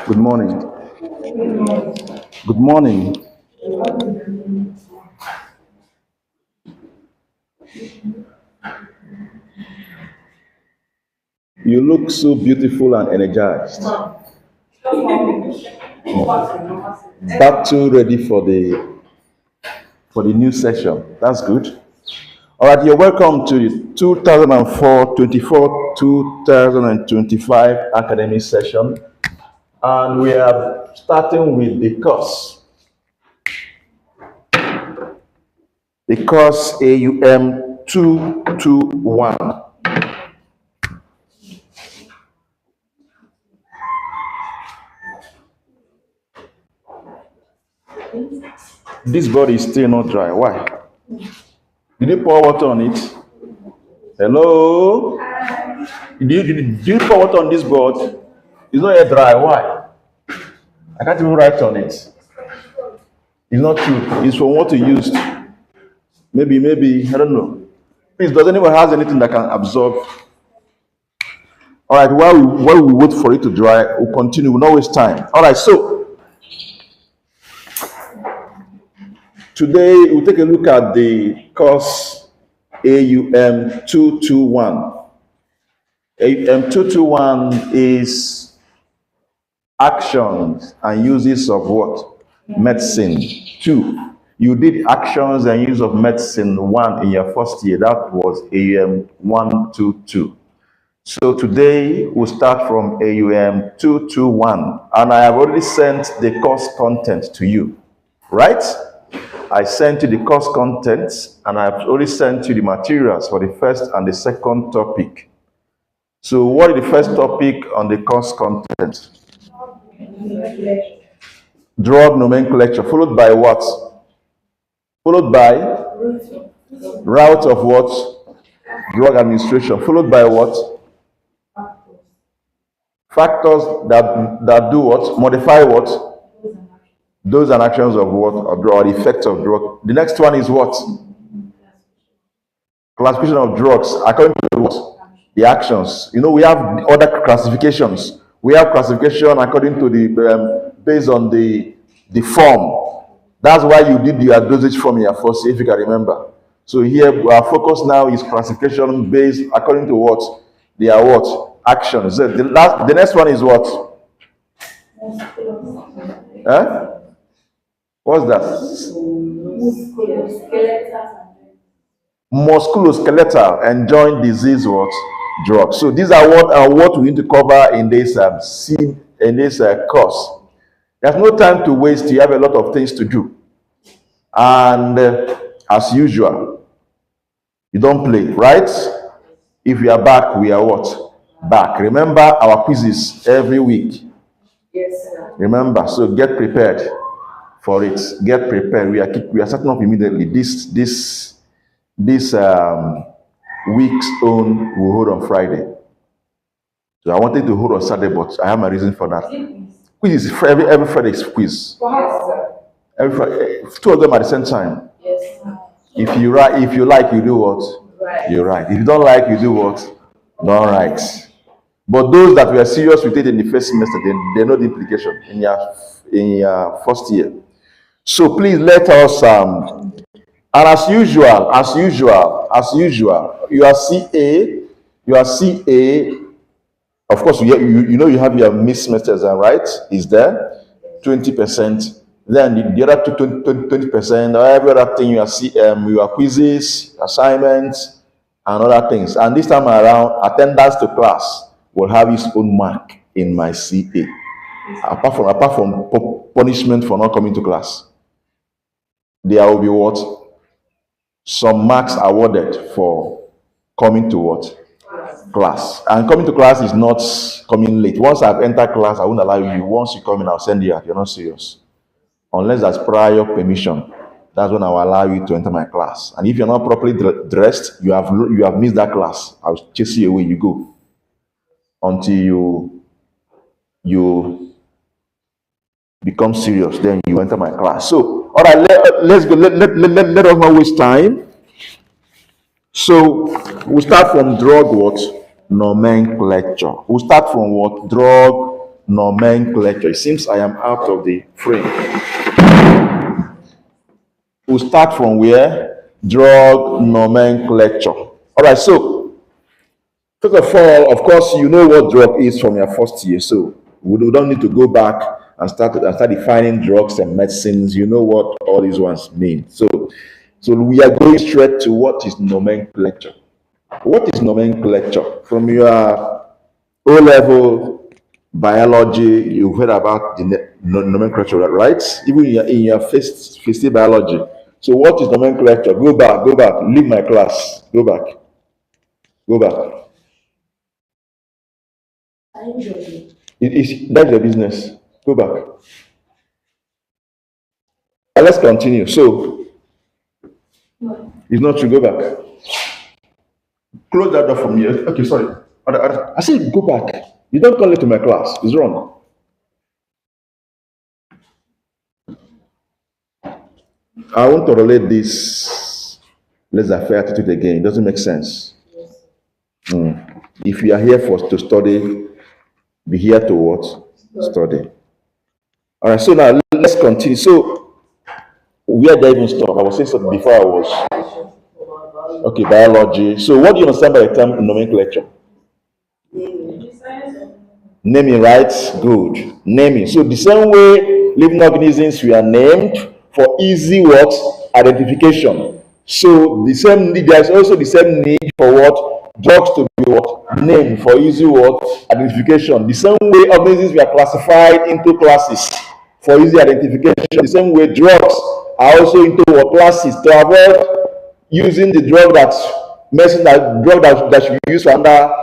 Good morning. Good morning. You look so beautiful and energized. Battle ready for the new session. That's good. All right, you're welcome to the 2024-2025 academic session. And we are starting with the course. The course AUM 221. This board is still not dry. Why? Did you pour water on it? Hello? Did you pour water on this board? It's not yet dry. Why? I can't even write on it. It's not true. It's from what you used. Maybe, I don't know. Please, does anyone has anything that can absorb? All right, while we wait for it to dry, we'll continue. We'll not waste time. All right, so today we'll take a look at the course AUM 221. AUM 221 is actions and uses of what? Medicine. 2. You did actions and use of medicine 1 in your first year. That was AUM 122. So today we'll start from AUM 221, and I have already sent the course content to you, right? I sent you the course content, and I've already sent you the materials for the first and the second topic. So what is the first topic on the course content? Drug nomenclature, followed by what? Followed by route of what? Drug administration, followed by what? Factors that do what? Modify what? Those and actions of what? Of drug, or the effects of drug. The next one is what? Classification of drugs according to what? The actions. You know, we have other classifications. We have classification according to the based on the form. That's why you did your dosage form in your first year, if you can remember. So here our focus now is classification based according to what? They are what? Actions. The next one is what? What's that? Musculoskeletal and joint disease what? Drugs. So these are what we need to cover in this course. There's no time to waste. You have a lot of things to do. And as usual, you don't play, right? If we are back, we are what? Back. Remember our quizzes every week. Yes, sir. Remember, so get prepared for it. Get prepared. We are starting up immediately. This week's own will hold on Friday. So I wanted to hold on Saturday, but I have my reason for that. Quiz is every Friday is quiz. Yes, sir. Every Friday, 2 of them at the same time. Yes, sir. If you like, you do what? Right. You write. If you don't like, you do what? Don't write. But those that were serious with it in the first semester, they know the implication in your first year. So please let us and as usual, you are CA. Of course, you know you have your missed semesters, right? Is there 20%? Then the other 20%, every other thing you are your quizzes, assignments, and other things. And this time around, attendance to class will have its own mark in my CA. Apart from punishment for not coming to class, there will be what? Some marks awarded for coming to what? Class. And coming to class is not coming late. Once I've entered class, I won't allow you. Once you come in, I'll send you out. You're not serious. Unless there's prior permission, that's when I will allow you to enter my class. And if you're not properly dressed, you have missed that class. I'll chase you away. You go until you become serious. Then you enter my class. So, all right, let's go. Let us not waste time. So we'll start from drug what? Nomenclature. We'll start from what? Drug nomenclature. It seems I am out of the frame. We'll start from where? Drug nomenclature. All right, so first of all, of course, you know what drug is from your first year, so we don't need to go back and start defining drugs and medicines. You know what all these ones mean. So we are going straight to what is nomenclature. What is nomenclature? From your O-level biology, you've heard about the nomenclature, right? Even in your first biology. So what is nomenclature? Go back, leave my class, go back. That's the business. Go back. Let's continue. So, it's not true, go back. Close that door from here. Okay, sorry. I said go back. You don't call it to my class. It's wrong. I want to relate this laissez-faire attitude again. It doesn't make sense. If you are here to study, be here to what? Study. All right, so now let's continue. So, where did I even stop? I was saying something before I was. Okay, biology. So, what do you understand by the term nomenclature? Naming, right? Good. Naming. So, the same way living organisms were named for easy what? Identification. So, there's also the same need for what? Drugs to be what? Named for easy what? Identification. The same way organisms were classified into classes for easy identification. The same way drugs are also into what? Classes to avoid using the drug that should be used for another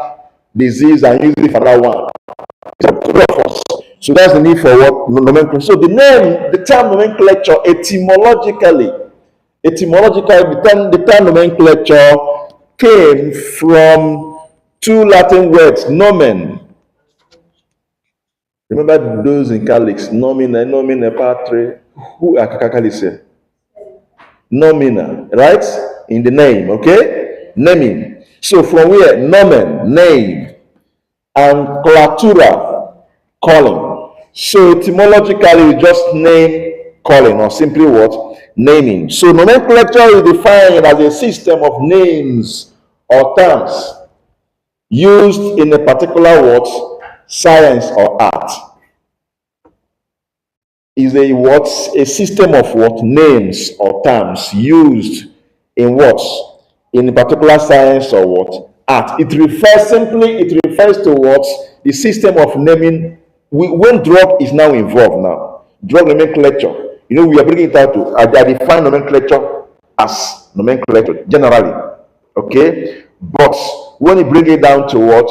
disease and use it for another one. So that's the need for what? Nomenclature. So the term nomenclature etymologically, the term nomenclature came from two Latin words, nomen. Remember those in Catholics, nomine patre, who are Catholics? Nomina, right? In the name, okay? Naming. So from where? Nomen, name, and clatura, calling. So etymologically, we just name calling, or simply what? Naming. So nomenclature is defined as a system of names or terms used in a particular what? Science or art. Is a system of what? Names or terms used in what? In a particular science or what? Art. It refers to what? The system of naming. When drug is now involved now, drug nomenclature, we are bringing it out to, I define nomenclature as nomenclature generally, okay? But when you bring it down to what?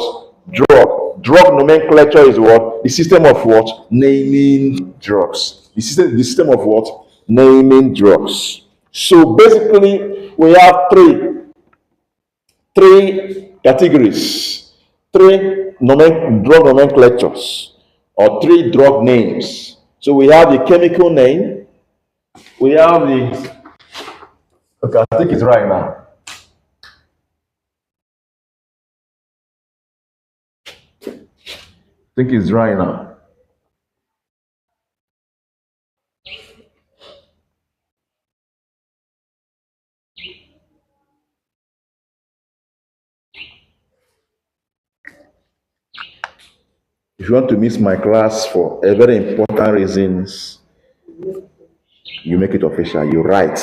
Drug nomenclature is what? The system of what? Naming drugs. The system of what? Naming drugs. So basically, we have three categories, drug nomenclatures, or three drug names. So we have the chemical name, we have the, okay, I think it's right now. I think it's dry now. If you want to miss my class for a very important reasons, you make it official. You write.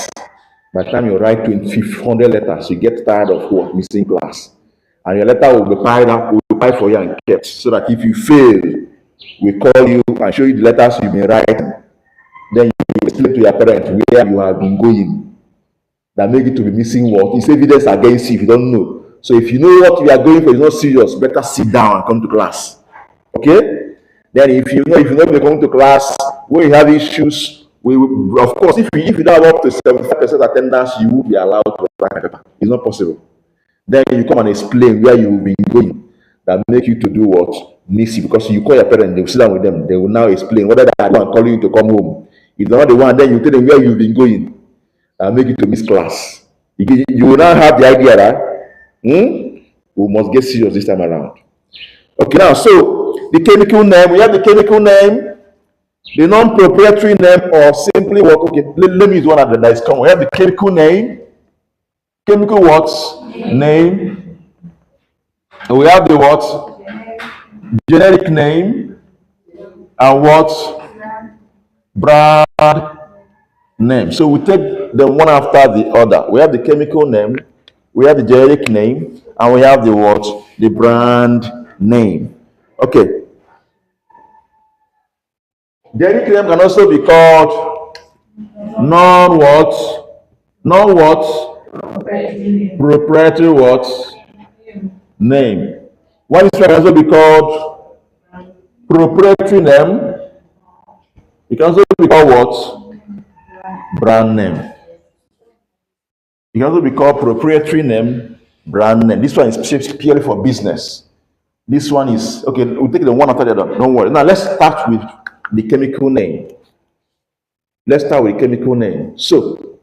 By the time you write 2,500 letters, you get tired of what? Missing class. And your letter will be piled for you and kept. So that if you fail, we call you and show you the letters you've been writing. Then you explain to your parents where you have been going. That make it to be missing what? It's evidence against you if you don't know. So if you know what you are going for is not serious, better sit down and come to class. Okay? Then if you know you're going to class, when you have issues, of course, if you don't have up to 75% attendance, you will be allowed to write a paper. It's not possible. Then you come and explain where you will be going. That make you to do what? Miss you, because you call your parents, they will sit down with them, they will now explain whether they are the one calling you to come home. If they're not the one, then you tell them where you've been going. Make you to miss class. You will now have the idea that we must get serious this time around. Okay, now, so the chemical name, we have the chemical name, the non-proprietary name, or simply what? Okay, let me use one that is common. We have the chemical name, chemical what? Name. And we have the what? Generic name, and what? Brand name. So we take them one after the other. We have the chemical name, we have the generic name, and we have the what? The brand name. Okay. Generic name can also be called non what? Non what? Proprietary what? Name. One is can also be called proprietary name. It can also be called what? Brand name. It can also be called proprietary name, brand name. This one is purely for business. This one is, okay, we'll take the one after the other. Don't worry. Now let's start with the chemical name. Let's start with the chemical name. So,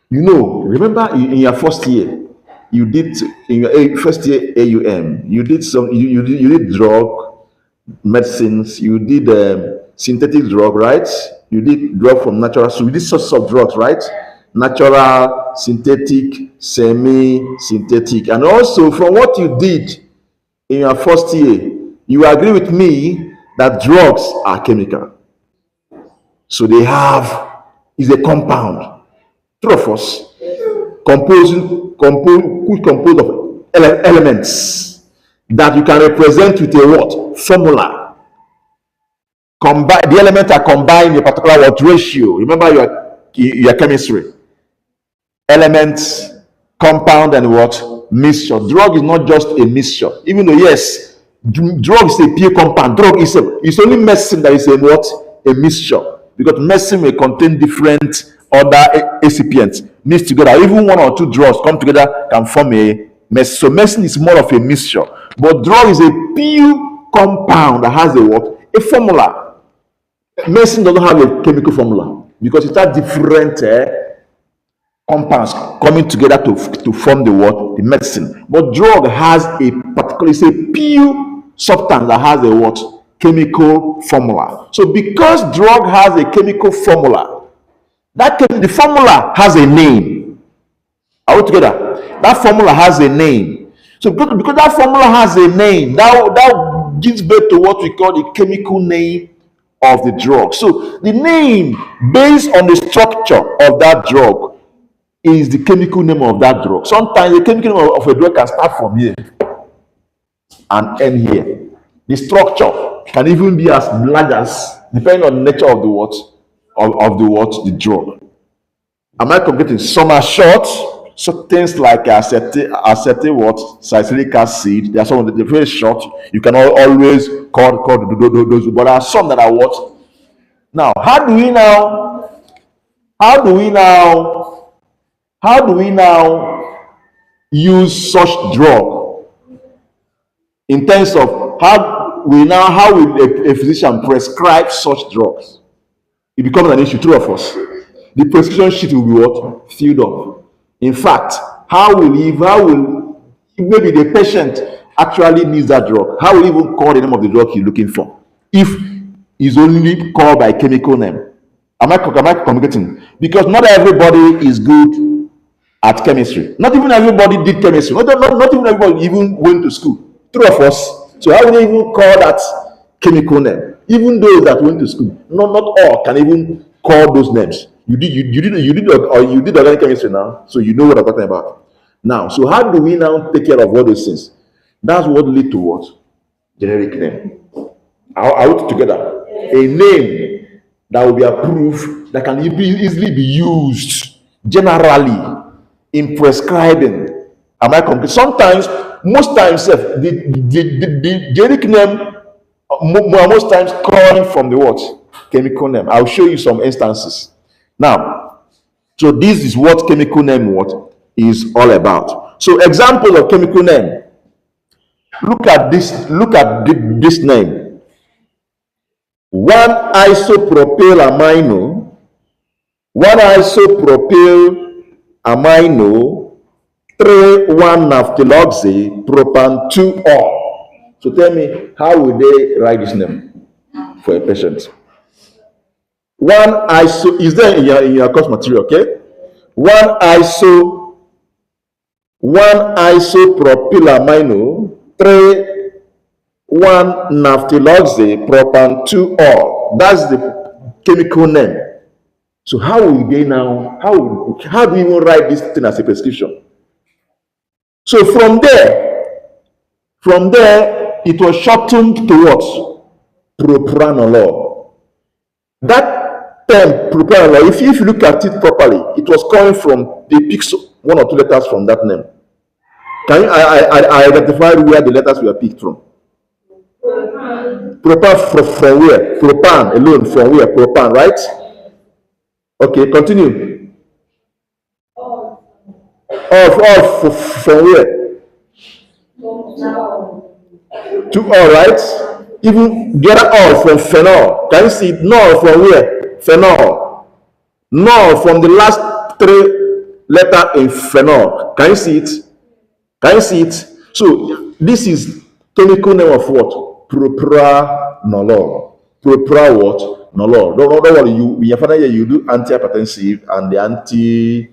remember in your first year, you did, in your first year AUM, you did you did drug, medicines, you did synthetic drug, right? You did drug from natural, so we did sorts of drugs, right? Natural, synthetic, semi-synthetic. And also from what you did in your first year, you agree with me that drugs are chemical. So they is a compound. True of us, composed of elements that you can represent with a what? Formula. The elements are combined in a particular what? Ratio. Remember your chemistry. Elements, compound, and what? Mixture. Drug is not just a mixture. Even though, yes, drug is a pure compound. Drug is it's only medicine that is a what? A mixture. Because medicine may contain different other excipients mixed together. Even one or two drugs come together can form a medicine. So medicine is more of a mixture. But drug is a pure compound that has a what? A formula. Medicine doesn't have a chemical formula because it has different compounds coming together to form the what? The medicine. But drug has a particular, it's a pure substance that has a what? Chemical formula. So because drug has a chemical formula, the formula has a name. Are we together? That formula has a name. So because that formula has a name, that gives birth to what we call the chemical name of the drug. So the name based on the structure of that drug is the chemical name of that drug. Sometimes the chemical name of a drug can start from here and end here. The structure can even be as large as, depending on the nature of the what, the drug. Am I completing? Some are short, so things like acetate what, salicylic acid. There are some that are very short. You can always call those, but there are some that are what. Now, how do we now use such drug in terms of how will a physician prescribe such drugs? It becomes an issue. True of us. The prescription sheet will be what? Filled up. In fact, how will maybe the patient actually needs that drug? How will he even call the name of the drug he's looking for if he's only called by chemical name? Am I communicating? Because not everybody is good at chemistry. Not even everybody did chemistry. Not even everybody even went to school. True of us. So how will they even call that chemical name? Even those that went to school, not all can even call those names. You did organic chemistry now, so you know what I'm talking about. Now, so how do we now take care of all those things? That's what lead to what? Generic name. Are we together? A name that will be approved, that can easily be used generally in prescribing. Am I complete? Sometimes, most times, the generic name most times calling from the what? Chemical name. I'll show you some instances. Now, so this is what chemical name what is all about. So examples of chemical name. Look at this name. 1-isopropyl amino, 1-isopropyl amino, 3,1-naphthyloxy, propan 2-ol. So tell me, how will they write this name for a patient? One iso is there in your course material, okay? One isopropylamino, 1 naphthyloxy propan 2-ol. That's the chemical name. So how will they now, how do we even write this thing as a prescription? So from there, it was shortened to what? Propranolol. That term, propranolol, if you look at it properly, it was coming from, they picked 1 or 2 letters from that name. Can you identify where the letters were picked from? Propan from where? Propan alone from where? Propan, right? Okay, continue. From where? To all, right? Even the other all from phenol. Can you see it? No from where? Phenol. No from the last 3 letters in phenol. Can you see it? Can you see it? So this is chemical name of what? Propranolol. Propra what? Nolol. Don't worry. You in your final year you do antihypertensive and the anti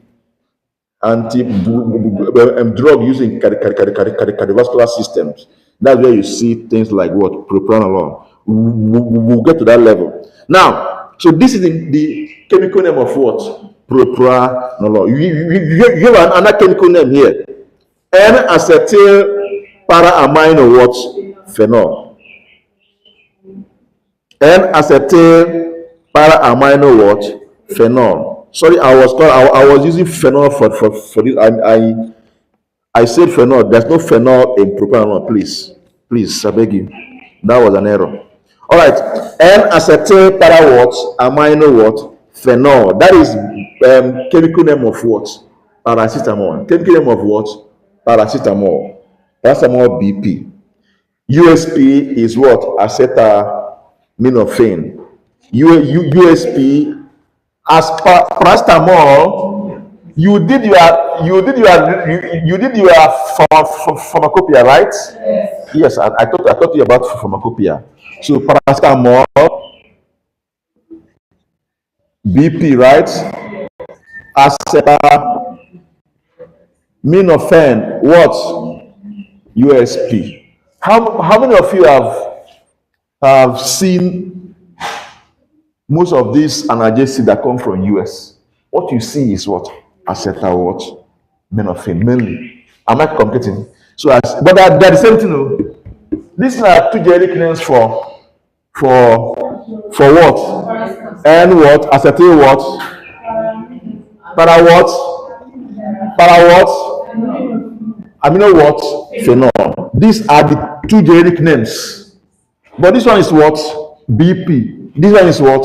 drug using cardiovascular systems. That's where you see things like what? Propranolol. We'll get to that level. Now, so this is the chemical name of what? Propranolol. You have another chemical name here. N-acetyl para-amino what? Phenol. N-acetyl para-amino what? Phenol. Sorry, I was using phenol for this. I said phenol. There's no phenol in propranolol. Please, I beg you. That was an error. All right. N-acetyl para what? Amino what? Phenol. That is chemical name of what? Paracetamol. Chemical name of what? Paracetamol. Paracetamol BP. USP is what? Acetaminophen. USP as paracetamol. You did your pharmacopoeia, right? Yes, I taught you about pharmacopoeia. So paracetamol, BP, right? Acetaminophen, what? USP. How many of you have seen most of these analgesics that come from US? What you see is what? Acetaminophen mainly. Am I complicating? So, but they're the same thing. No? These are 2 generic names for what? And what? Acetyl what? Para what? Amino what? Phenol. These are the 2 generic names. But this one is what? BP. This one is what?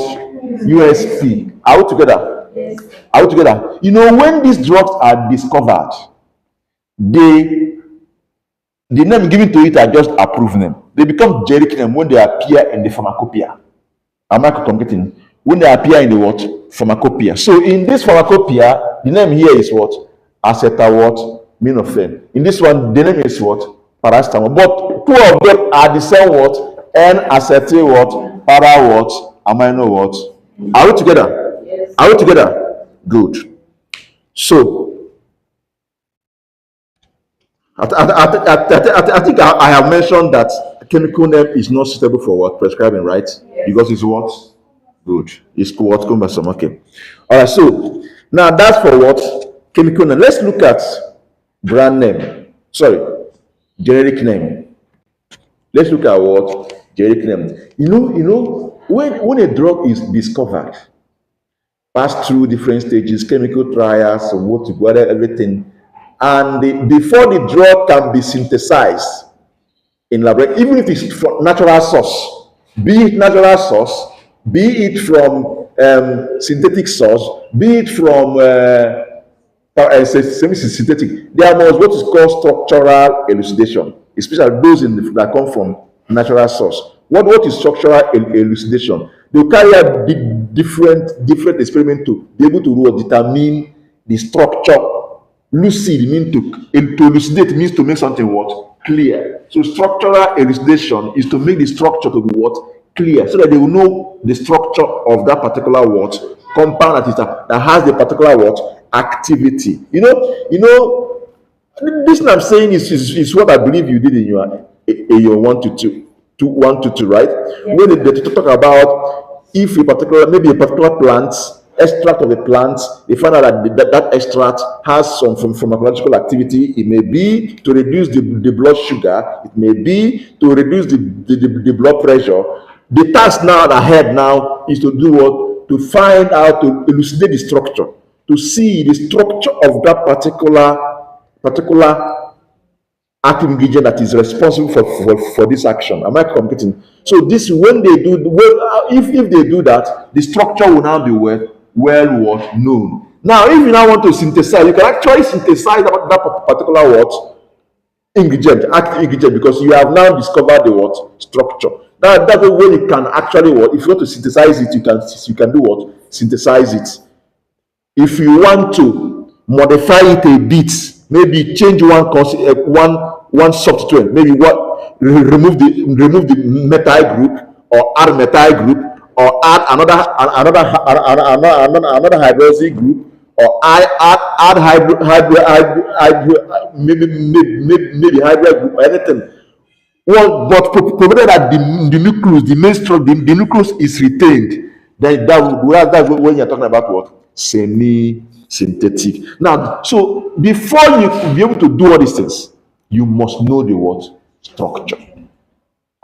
USP. Are we together? Are we together? You know, when these drugs are discovered, the name given to it are just approved name. They become generic name when they appear in the pharmacopoeia. Am I communicating? When they appear in the what? Pharmacopoeia. So in this pharmacopoeia, the name here is what? Acetaminophen. In this one, the name is what? Paracetamol. But 2 of them are the same what? N-acetyl what? Para what? Amino what? Are we together? Yes. Are we together? Good. So I think I have mentioned that chemical name is not suitable for what? Prescribing, right? Yes. Because it's what? Good. It's what? Cumbersome. Okay. All right. So now that's for what? Chemical name. Let's look at brand name. Sorry, generic name. Let's look at what? Generic name. You know, when a drug is discovered, pass through different stages, chemical trials, whatever, everything, and before the drug can be synthesized in laboratory, even if it's from natural source, be it natural source, be it from synthetic source, be it from semi-synthetic, there must what is called structural elucidation, especially those that come from natural source. What is structural elucidation? They will carry out different experiments to be able to determine the structure Lucid means to elucidate means to make something what? Clear. So structural elucidation is to make the structure to be what? Clear, so that they will know the structure of that particular what? Compound that has the particular what? Activity. This I'm saying is what I believe you did in your 122, right? Yeah. When they talk about if maybe a particular plant, extract of a plant, they find out that extract has some pharmacological activity. It may be to reduce the blood sugar, it may be to reduce the blood pressure. The task now ahead now is to do what? To find out, to elucidate the structure, to see the structure of that particular active ingredient that is responsible for this action. Am I computing? So this, when they do, if they do that, the structure will now be well known. Now, if you now want to synthesize, you can actually synthesize that particular active ingredient, because you have now discovered the structure. That's the way you can actually if you want to synthesize it, you can do what? Synthesize it. If you want to modify it a bit, maybe change one substituent, maybe remove the methyl group, or add methyl group, or add another hydroxy group, or add maybe hybrid group or anything. Well, but provided that the nucleus, the main structure, the nucleus is retained, then that's when you're talking about what? Semi-synthetic. Now, so before you be able to do all these things, you must know the what? Structure.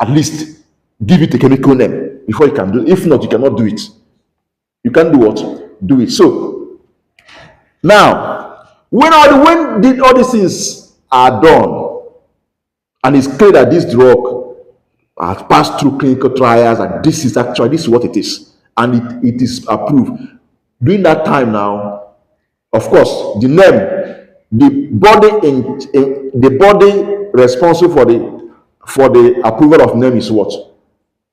At least give it a chemical name before you can do it. If not, you cannot do it. You can do what? Do it. So now, when all these things are done, and it's clear that this drug has passed through clinical trials, and this is what it is, and it is approved. During that time now, of course, the name, the body responsible for the approval of name is what?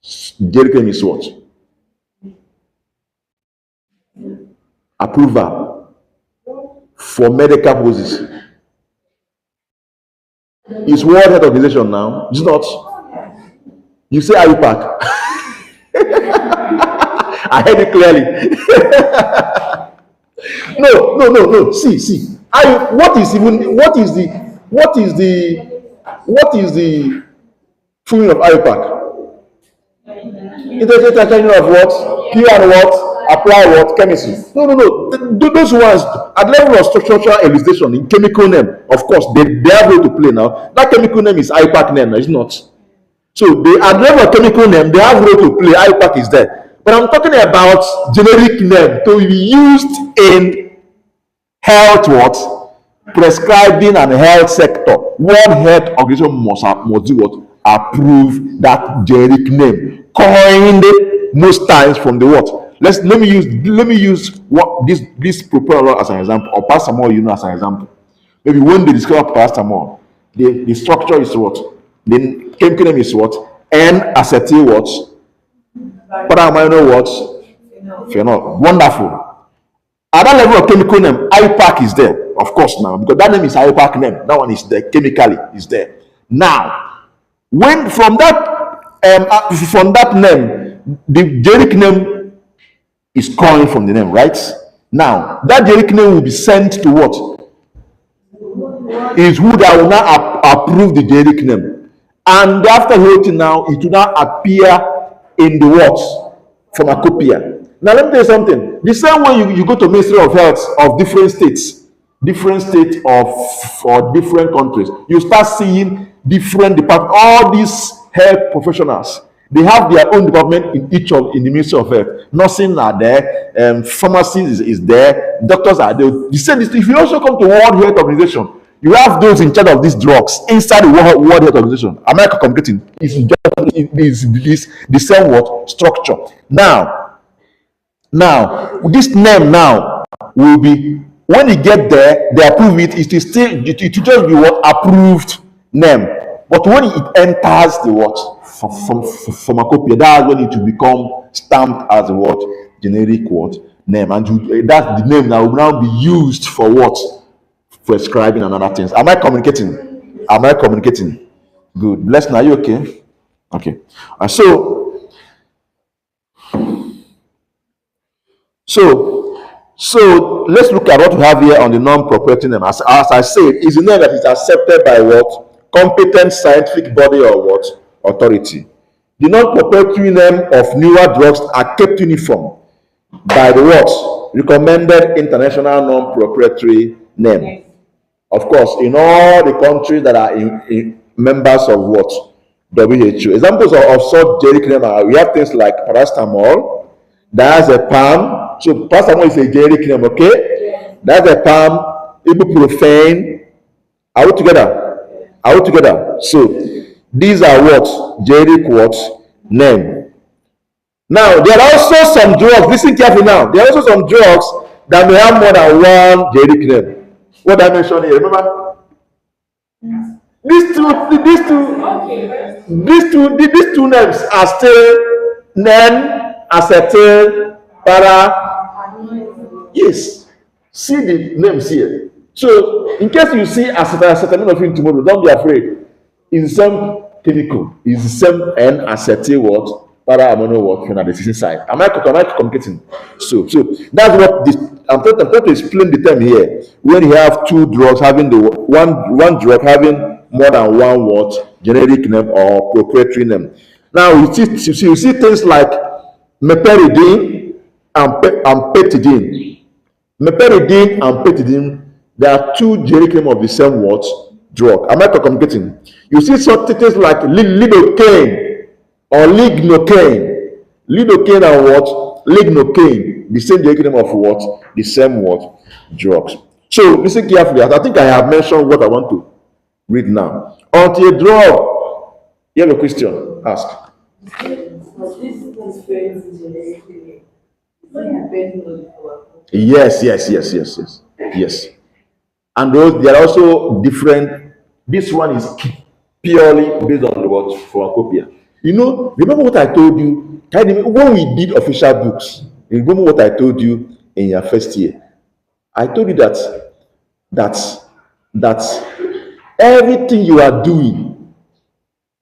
Generic name is what? Approval for medical purposes. It's World Health Organization now. It's not. You say IUPAC. I heard it clearly. No. See. What is the full meaning of IUPAC? Interchange of what? Pure and what? Apply what? Chemistry. No. Those ones at level of structural elucidation in chemical name, of course, they have role to play now. That chemical name is IUPAC name, it's not. So they at level of chemical name, they have role to play. IUPAC is there. But I'm talking about generic name to be used in health prescribing and health sector. World Health Organization must do what? Approve that generic name, coined most times from the what? Let me use what this propranolol as an example, or paracetamol, as an example. Maybe when they discover paracetamol, the structure is what? The chemical name is what? N-acetyl what? Paramino what? Phenol. Wonderful. At that level of chemical name, IUPAC is there, of course, now, because that name is IUPAC name. That one is there, chemically is there. Now, when from that name, the generic name is coined from the name, right? Now, that generic name will be sent to what? Is who that will now approve the generic name. And after voting now, it will now appear in the what? Pharmacopoeia. Now, let me tell you something. The same way you go to Ministry of Health of different states for different countries, you start seeing different departments. All these health professionals, they have their own department in the Ministry of Health. Nursing are there, pharmacy is there, doctors are there. You say this, if you also come to World Health Organization, you have those in charge of these drugs inside the World Health Organization. America computing is the same what? Structure. Now, this name now will be, when you get there, they approve it. It will just be what? Approved name. But when it enters the what? Pharmacopoeia, that's when it will become stamped as a what? Generic what? Name. And that's the name that will now be used for what? prescribing and other things. Am I communicating? Am I communicating? Good. Blessing, are you okay? Okay. So let's look at what we have here on the non-proprietary name. As I said, is a name that is accepted by what? Competent scientific body or what? Authority. The non-proprietary name of newer drugs are kept uniform by the what? Recommended international non-proprietary name. Of course, in all the countries that are in members of what? WHO. Examples of such generic name are, we have things like paracetamol, diazepam. So paracetamol is a generic name, okay? Diazepam, ibuprofen. Are we together? Are we together? So these are what? Generic what? Name. Now, there are also some drugs, listen carefully now. There are also some drugs that may have more than one generic name. What I mentioned here, remember? These two names are still nen, acetyl, para. Yes. See the names here. So, in case you see acetaminophen tomorrow, don't be afraid. It's the same chemical. It's the same N-acetyl what? Para amino what? From the decision side. Am I communicating? So that's what this. I'm trying to explain the term here. When you have two drugs having the one drug having more than one what? Generic name or proprietary name. Now you see things like meperidine and petidine. Meperidine and petidine, they are two generic names of the same what? Drug. Am I communicating? You see some things like lidocaine or lignocaine. Lidocaine and what? Lignocaine, the same generic name of what? The same what? Drugs. So listen carefully. I think I have mentioned what I want to read now. Until a drug, you have a question? Ask. Yes. And those, they are also different. This one is purely based on what? Pharmacopoeia. You know, remember what I told you? When we did official books, remember what I told you in your first year? I told you that everything you are doing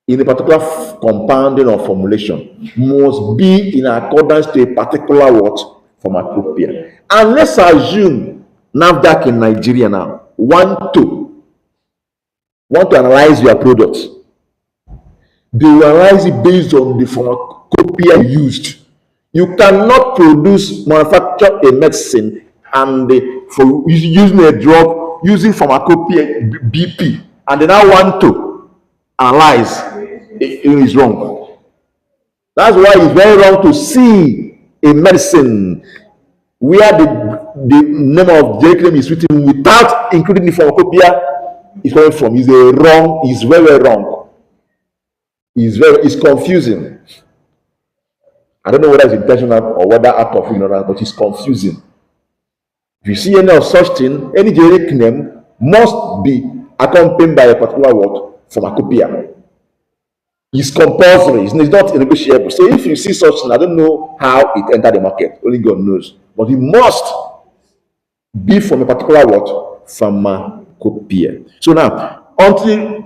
in a particular compounding or formulation must be in accordance to a particular what? Pharmacopoeia. And let's assume NAFDAC in Nigeria now want to analyze your product. They will analyze it based on the pharmacopoeia used. You cannot manufacture a medicine and for using a drug using pharmacopoeia BP, and they now want to analyze. It is wrong. That's why it's very wrong to see a medicine where the name of the claim is written without including the pharmacopoeia is coming from. It's very wrong. It's confusing. I don't know whether it's intentional or whether out of ignorance, but it's confusing. If you see any of such thing, any generic name must be accompanied by a particular word, pharmacopoeia. It's compulsory. It's not negotiable. So if you see such thing, I don't know how it entered the market. Only God knows. But it must be from a particular word, pharmacopoeia. So now, until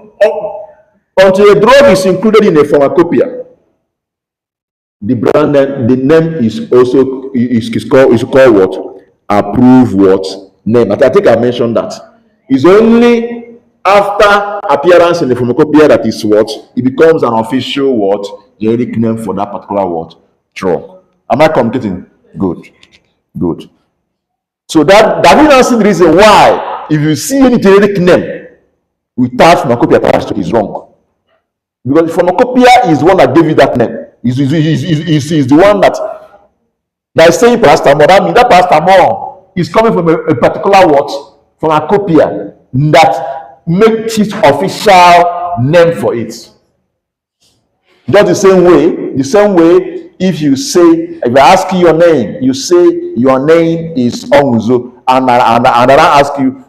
a drug is included in a pharmacopoeia, the brand name, the name is also called what? Approved what? Name. I think I mentioned that. It's only after appearance in the pharmacopoeia that is what? It becomes an official what? Generic name for that particular what? Drug. Am I communicating? Good. So that is the reason why if you see any generic name without pharmacopoeia attached to it is wrong. Because the pharmacopoeia is the one that gave you that name. Is the one that is saying paracetamol. That means that paracetamol is coming from a particular what? Pharmacopoeia that makes it official name for it. Just the same way, if I ask you your name, you say your name is Onguzo, and I ask you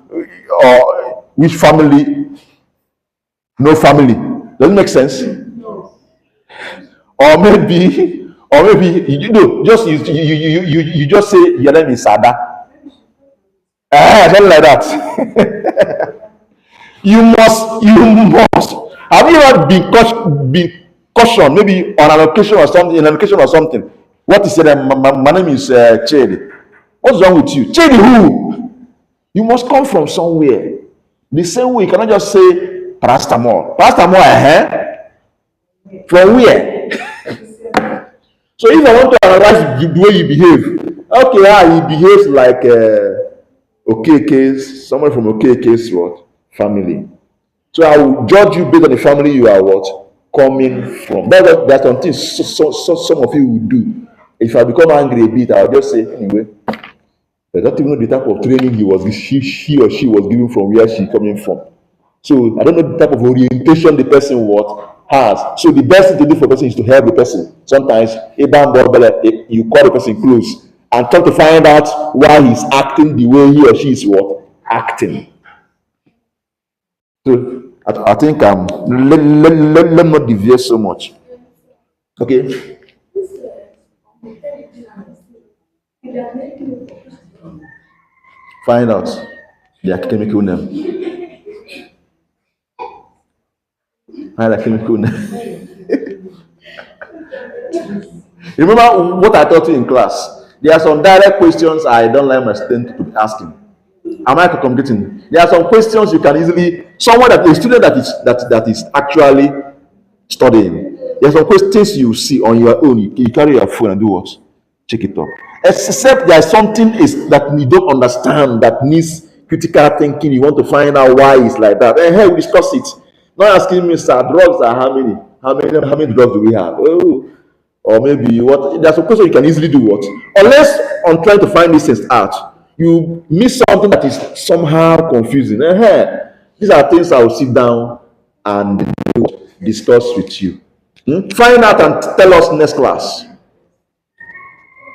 which family, no family. Does it make sense? No. Or maybe you just say your name is Sada, Something like that. You must. Have you ever been cautioned, maybe on an occasion or something, in an occasion or something? What is it? My name is Chedi. What's wrong with you? Chedi who? You must come from somewhere. The same way, you cannot just say paracetamol. Paracetamol, from where? So if I want to analyze the way you behave, okay, he behaves like OKK's, someone from OKK's what? Family. So I will judge you based on the family you are what? Coming from. That's something some of you will do. If I become angry a bit, I'll just say, anyway, I don't even know the type of training he or she was given from where she's coming from. So I don't know the type of orientation the person has. So the best thing to do for the person is to help the person. Sometimes you call the person close and try to find out why he's acting the way he or she is acting. So I think let not deviate so much. Okay. Find out the chemical name. Find the chemical name. Remember what I taught you in class? There are some direct questions I don't like my students to be asking. Am I communicating? There are some questions you can easily, a student that is actually studying. There are some questions you see on your own. You carry your phone and do what? Check it up. Except there is something that you don't understand that needs critical thinking. You want to find out why it's like that. And hey, we discuss it. Not asking me, sir, drugs are how many? How many drugs do we have? Oh, or maybe what? There's a question you can easily do what? Unless on trying to find these things out, you miss something that is somehow confusing. These are things I will sit down and discuss with you. Find out and tell us next class.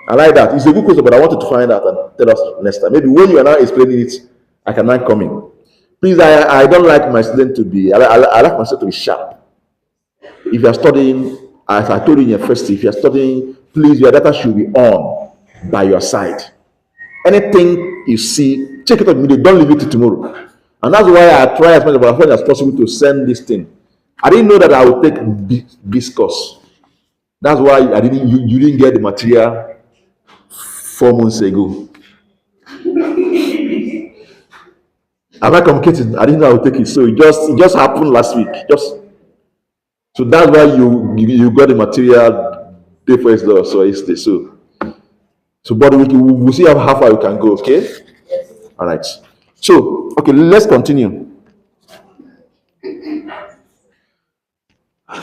I like that. It's a good question, but I wanted to find out and tell us next time. Maybe when you are now explaining it, I can now come in. Please, I don't like my student to be, I like my student to be sharp. If you are studying, as I told you in your first, if you are studying, please, your data should be on by your side. Anything you see, check it out immediately. Don't leave it to tomorrow. And that's why I try as much as possible to send this thing. I didn't know that I would take this course. That's why you didn't get the material 4 months ago. Am I communicating? I didn't know I would take it. So it just happened last week. So that's why you got the material day for it. So it's the so but we'll see how far we can go, okay? Yes. All right. So okay, let's continue.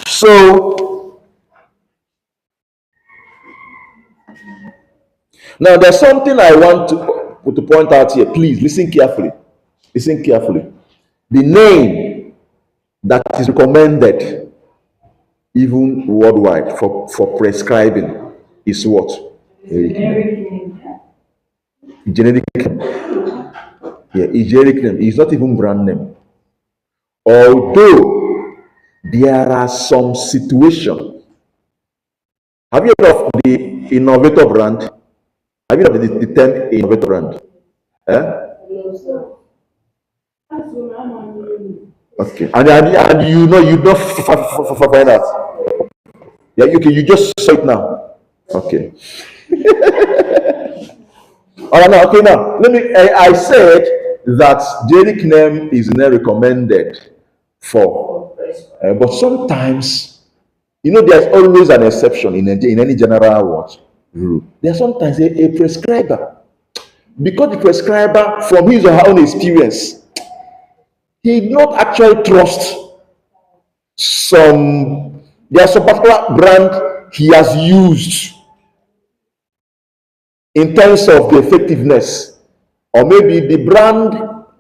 So now there's something I want to point out here. Please listen carefully. Listen carefully. The name that is recommended, even worldwide, for prescribing is what? Generic name. Yeah, a generic name. It's not even brand name. Although there are some situations. Have you heard of the innovator brand? Have you heard of the term innovator brand? Okay, and you don't find out. Yeah, okay, you just saw it now. Okay. All right, now, okay, now I said that generic name is not recommended for, but sometimes, there's always an exception in any general rule. There's sometimes a prescriber, because the prescriber, from his or her own experience, he did not actually trust there's some particular brand he has used in terms of the effectiveness, or maybe the brand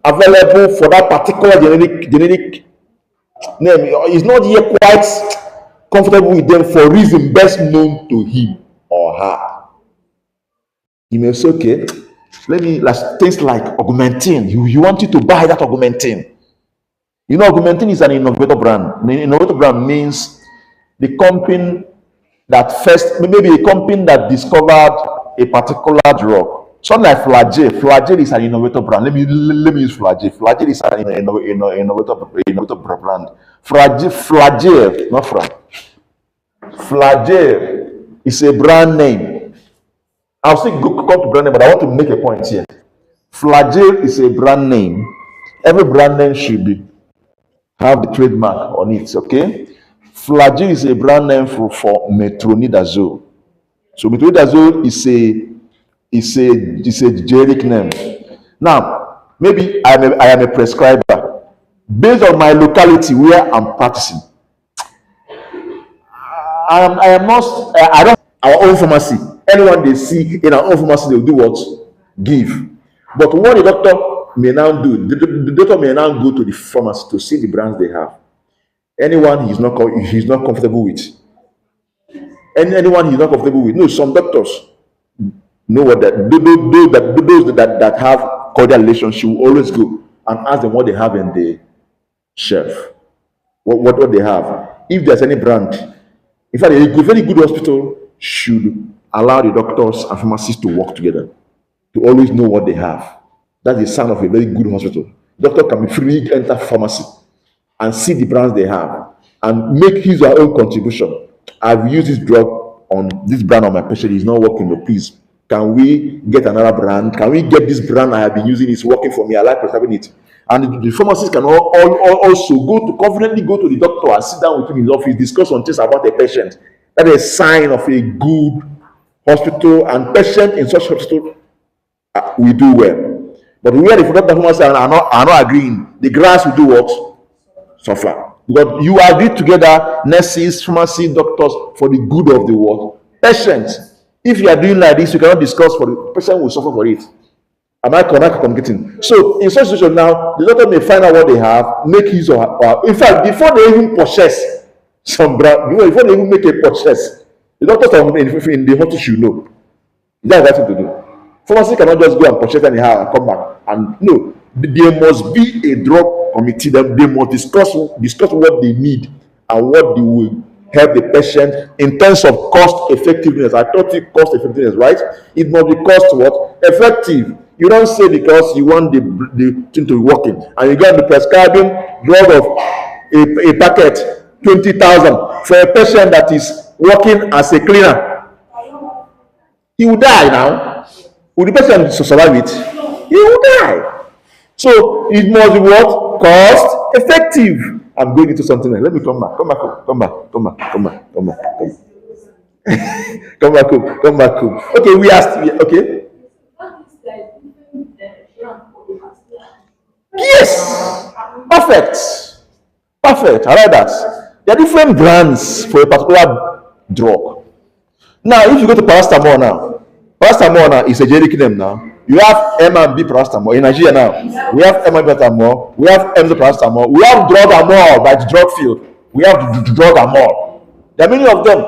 available for that particular generic name is not yet quite comfortable with them for reason best known to him or her. He may say, okay, things like Augmentin. You want you to buy that Augmentin. Augmentin is an innovator brand. An innovator brand means the company that discovered a particular drug Something like Flagell. Flagell is an innovator brand. Let me use Flagell. Flagell is an innovator brand. Flagell, not Fran. Flagell is a brand name. I'll still come to brand name, but I want to make a point here. Flagell is a brand name. Every brand name should have the trademark on it. Okay. Flagell is a brand name for metronidazole. So metronidazole is a generic name. Now, maybe I am a prescriber. Based on my locality where I'm practicing, I am not. I don't. Our own pharmacy. Anyone they see in our own pharmacy, they will do what? Give. But what the doctor may now do, the doctor may now go to the pharmacy to see the brands they have. Anyone he's not comfortable with. Anyone he's not comfortable with. No, some doctors know what those that have cordial relationship will always go and ask them what they have in the shelf. What they have. If there's any brand, in fact, a very good hospital should allow the doctors and pharmacists to work together, to always know what they have. That's the sign of a very good hospital. Doctor can be free to enter pharmacy and see the brands they have and make his or her own contribution. I've used this drug on this brand on my patient, it's not working. No, please, can we get another brand? Can we get this brand I have been using? It's working for me. I like prescribing it. And the pharmacist can also confidently go to the doctor and sit down with him in his office, discuss on things about a patient. That is a sign of a good hospital, and patient in such hospital we do well. But where the doctor pharmacist are not agreeing, the grass will do what? Suffer. Because you agree together, nurses, pharmacy, doctors, for the good of the world. Patients, if you are doing like this, you cannot discuss for the patient will suffer for it. Am I communicating? So in such a situation now, the doctor may find out what they have, make his or her. In fact, before they even purchase some brand, before they even make a purchase, the doctors in the hospital should know. That's what to do. Pharmacy cannot just go and purchase anyhow and come back. And no, there must be a drug committee. They must discuss what they need and what they will help the patient in terms of cost effectiveness. I taught you cost effectiveness, right? It must be cost what? Effective. You don't say because you want the thing to be working and you got the prescribing drug of a packet 20,000 for a patient that is working as a cleaner. He will die now. Will the patient survive it? He will die. So it must be what? Cost effective. I'm going into something else. Let me come back. Come back home. Okay, we asked. Okay. Yes. Perfect. I like that. There are different brands for a particular drug. Now, if you go to paracetamol now is a generic name now. You have M and B paracetamol in Nigeria now. We have M and B paracetamol. We have M paracetamol. We have drug amol by the drug field. We have drug amol. There are many of them.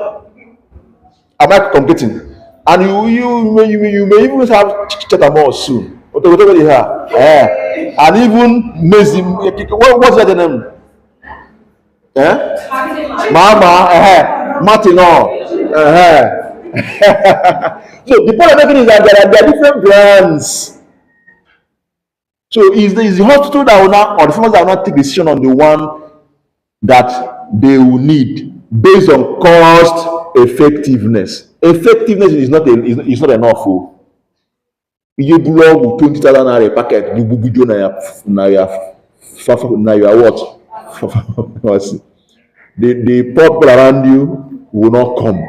Am I competing? And you may even have chetamol soon. Whatever they have. And even Mezim. What's that name? Mama. Martinol. So the point I'm making is that there are different brands. So is the hospital that will now, or the pharmacy that will not take decision on the one that they will need based on cost effectiveness. Effectiveness is not enough. You blow with 20,000 naira a packet. Now you are what? The people around you will not come,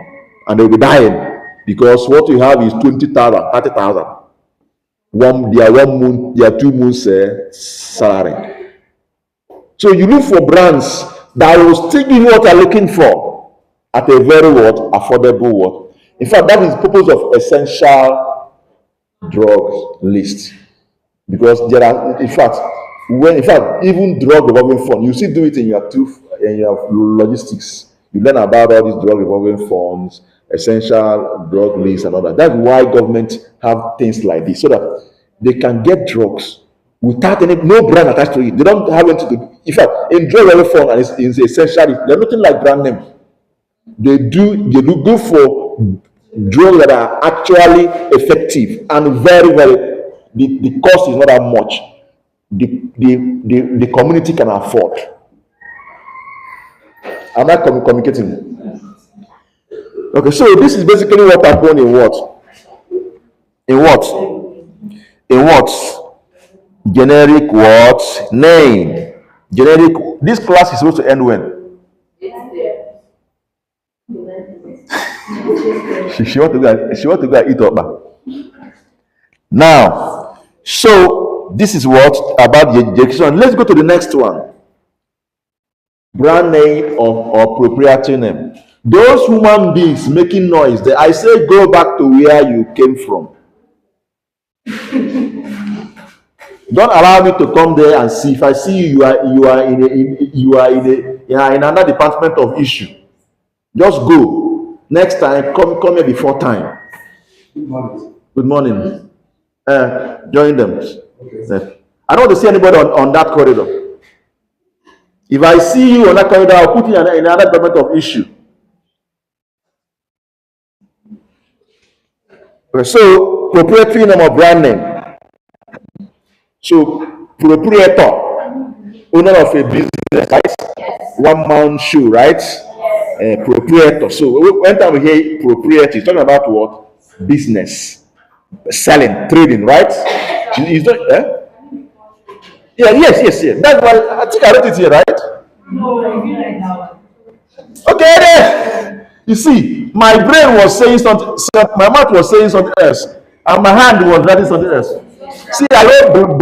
and they will be dying. Because what you have is 20,000, 30,000. Their 2 months salary. So you look for brands that will still give you what you're looking for at a very affordable. In fact, that is the purpose of essential drugs list. Because there are, even drug revolving fund, you still do it in your logistics. You learn about all these drug revolving funds, essential drug list and all that. That's why government have things like this, so that they can get drugs without no brand attached to it. They don't have anything to do. In fact, in drug revolving fund and it's essential, they're nothing like brand name. They do go for drugs that are actually effective and very, very, the cost is not that much. The community can afford. Am I communicating? Okay, so this is basically what happened in what? In what? In what? Generic what? Name. Generic. This class is supposed to end when? she want to go and eat up. Now, so this is what about the education. Let's go to the next one. Brand name or proprietary name. Those human beings making noise, I say go back to where you came from. Don't allow me to come there and see. If I see you are in another department of issue, just go. Next time, come here before time. Good morning. Good morning. Join them. Okay. I don't want to see anybody on that corridor. If I see you on that corridor, I'll put you in another department of issue. Okay, so proprietary name or brand name. So proprietor, owner of a business, right? Yes. One man show, right? Yes. Proprietor. So when time we hear proprietor, it's talking about what? Business, selling, trading, right? Is that, yeah, yes. That's why I think I wrote it here, right? No, I didn't like that one. Okay, then. You see, my brain was saying something, my mouth was saying something else, and my hand was writing something else. See, I wrote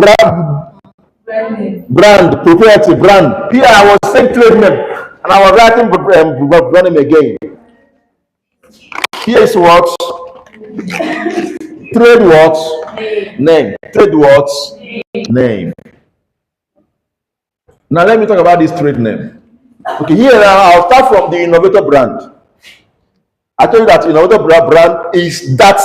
brand, proprietary, brand. Here I was saying trade name, and I was writing brand name again. Here is what? Trade what? Name. Trade what? Name. Now let me talk about this trade name. Okay, here I'll start from the innovator brand. I told you that innovator brand is that.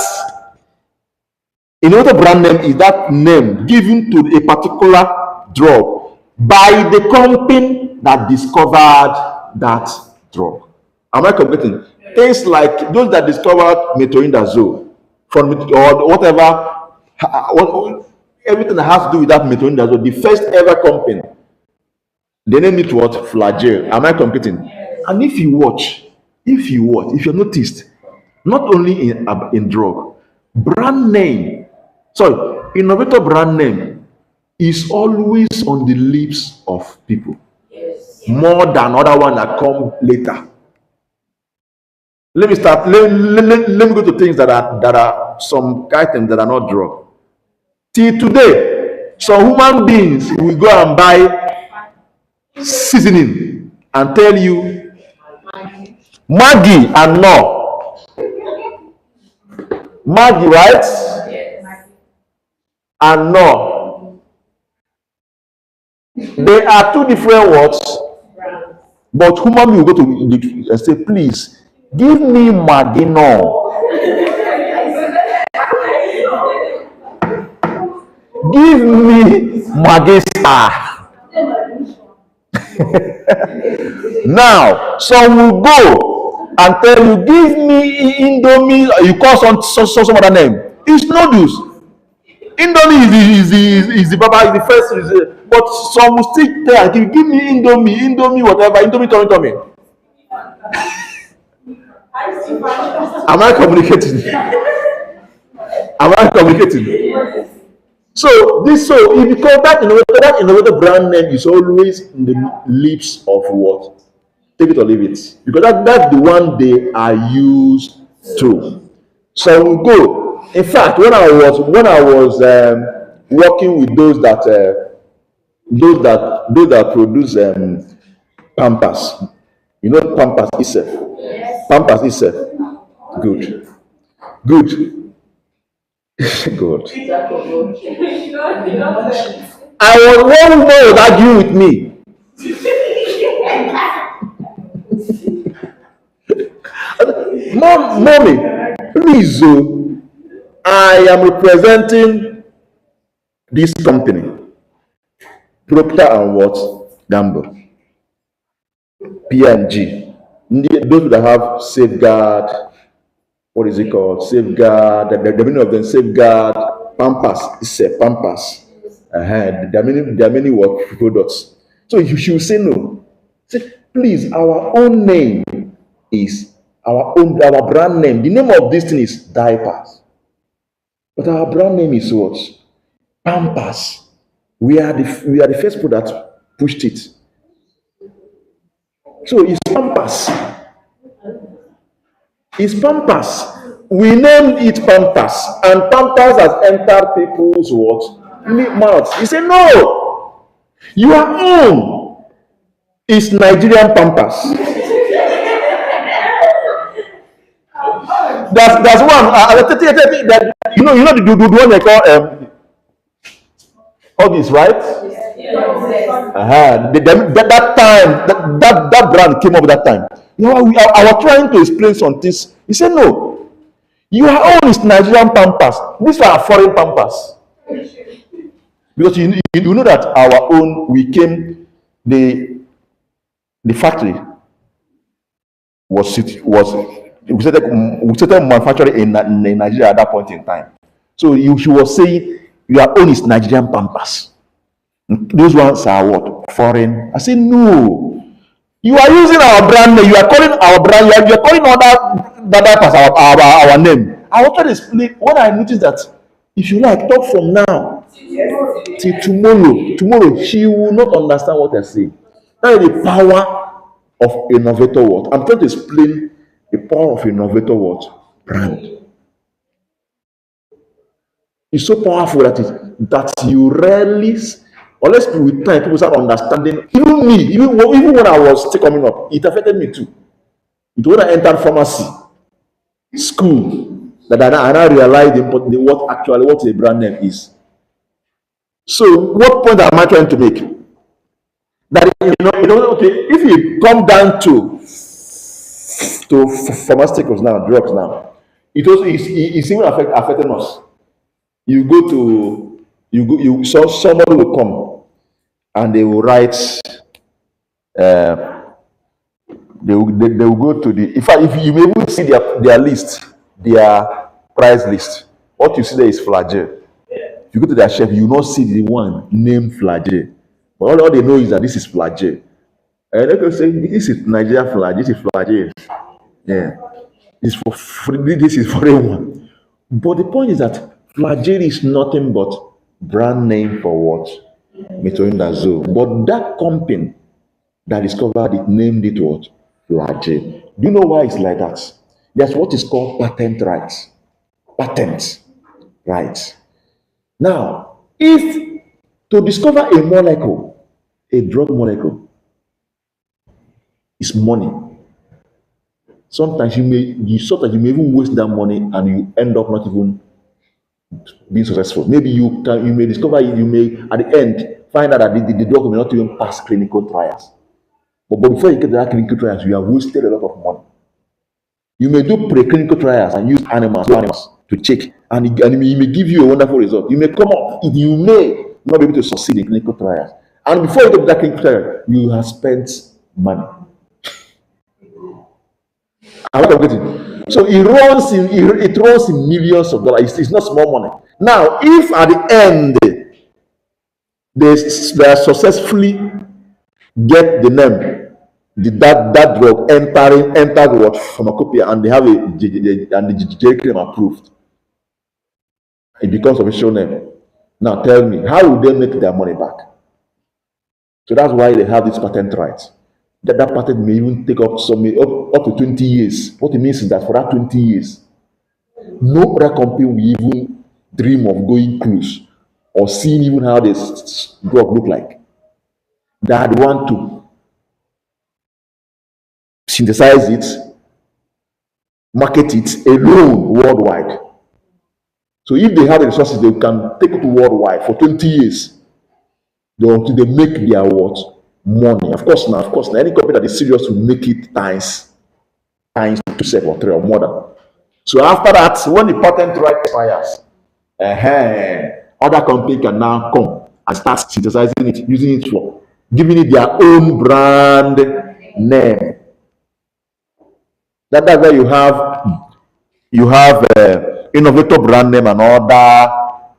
Innovator brand name is that name given to a particular drug by the company that discovered that drug. Am I completing? Things like those that discovered metronidazole from or whatever, everything that has to do with that metronidazole, the first ever company, they name it what? Flagell. Am I completing? And if you noticed, not only in drug, brand name, innovator brand name is always on the lips of people. Yes. More than other one that come later. Let me start. Let me go to things that are some items that are not drug. Till today, some human beings will go and buy seasoning and tell you Maggi and no. Maggi, right? Yes. And no. They are two different words, but human being will go to and say, please give me Maggi no. Give me Maggi star. Now, some will go and tell you, give me Indomie. You call some other name. It's noodles. Indomie is the baba, is the first. But some will still tell you, give me Indomie, whatever. Indomie, Tommy. Am I communicating? Am I communicating? So because that innovator brand name is always in the lips of what? Take it or leave it, because that's the one they are used to. So we go. In fact, when I was working with those that produce Pampers, you know Pampers itself. Yes. Pampers itself. Good. Good. I was one woman was arguing with me. Mommy, please, I am representing this company, Procter and what? Gamble, P&G. Those that have safeguard what is it called? Safeguard, the meaning of them, safeguard, Pampers. It's a Pampers. There are many what products. So you should say no. Say, please, our own name is our brand name. The name of this thing is diapers. But our brand name is what? Pampers. We are the first people that pushed it. So it's Pampers. It's Pampers. We named it Pampers, and Pampers has entered people's what? Mouths. He said, no, your own is Nigerian Pampers. That's one. That you know the one they call Huggies, right? That time, that brand came up that time. You know, I was trying to explain some things. He said, no, your own is Nigerian Pampers. These are foreign Pampers. Because you know that our own, we came, the factory we started manufacturing in Nigeria at that point in time. So she was saying, your own is Nigerian Pampers. Those ones are what? Foreign. I said, no. You are using our brand name. You are calling our brand. You are calling other as our name. I want to explain when I noticed that if you like, talk from now till tomorrow. Tomorrow, she will not understand what I say. That is the power of innovator word. I'm trying to explain the power of innovator word brand. It's so powerful that you rarely, unless with time people start understanding. Even me, even when I was still coming up, it affected me too. It when I entered pharmacy school that I now realized what the brand name is. So what point am I trying to make? That okay, if you come down to pharmaceuticals now, drugs now, it's even affecting us. You go to somebody will come and they will write. They will go to the. In fact, if you may even see their list, their price list, what you see there is flagell. If you go to their shelf, you will not see the one named flagell. But all they know is that this is flagell. And they can say, this is Nigeria flagell, this is flagell. Yeah. This is for everyone. But the point is that flagell is nothing but brand name for what? Metronidazole. But that company that discovered it named it what? Flagell. Do you know why it's like that? That's what is called patent rights. Patent rights. Now, if to discover a molecule, a drug molecule, is money. Sometimes you may even waste that money and you end up not even being successful. Maybe you may discover it, you may at the end find out that the drug may not even pass clinical trials. But before you get to that clinical trials, you have wasted a lot of money. You may do preclinical trials and use animals to check, and it may give you a wonderful result. You may come up, you may not be able to succeed in clinical trials. And before you get to that clinical trial, you have spent money. So it runs in millions of dollars. It's not small money. Now, if at the end they successfully get the name, that drug entered what pharmacopoeia, and they have the generic name approved, it becomes official name. Now tell me, how will they make their money back? So that's why they have this patent rights. That patent may even take up to 20 years. What it means is that for that 20 years, no other company will even dream of going close or seeing even how this drug look like. That want to synthesize it, market it alone worldwide. So if they have the resources, they can take it worldwide for 20 years until they make their what? Money. Of course, now, any company that is serious will make it times 2, 7 or 3 or more than. So after that, when the patent right expires, other company can now come and start synthesizing it, using it for giving it their own brand name. That's why you have you have innovator brand name and other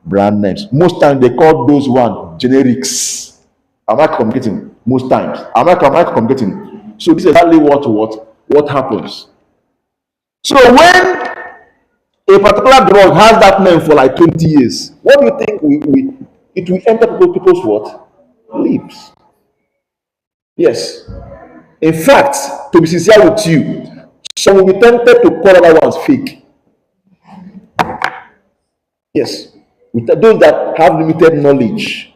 brand names. Most times they call those one generics. Am I communicating? Most times. Am I communicating? So this is exactly what happens. So when a particular drug has that name for like 20 years, what do you think it will enter people's what? Lips. Yes. In fact, to be sincere with you, some will be tempted to call other ones fake. Yes. With those that have limited knowledge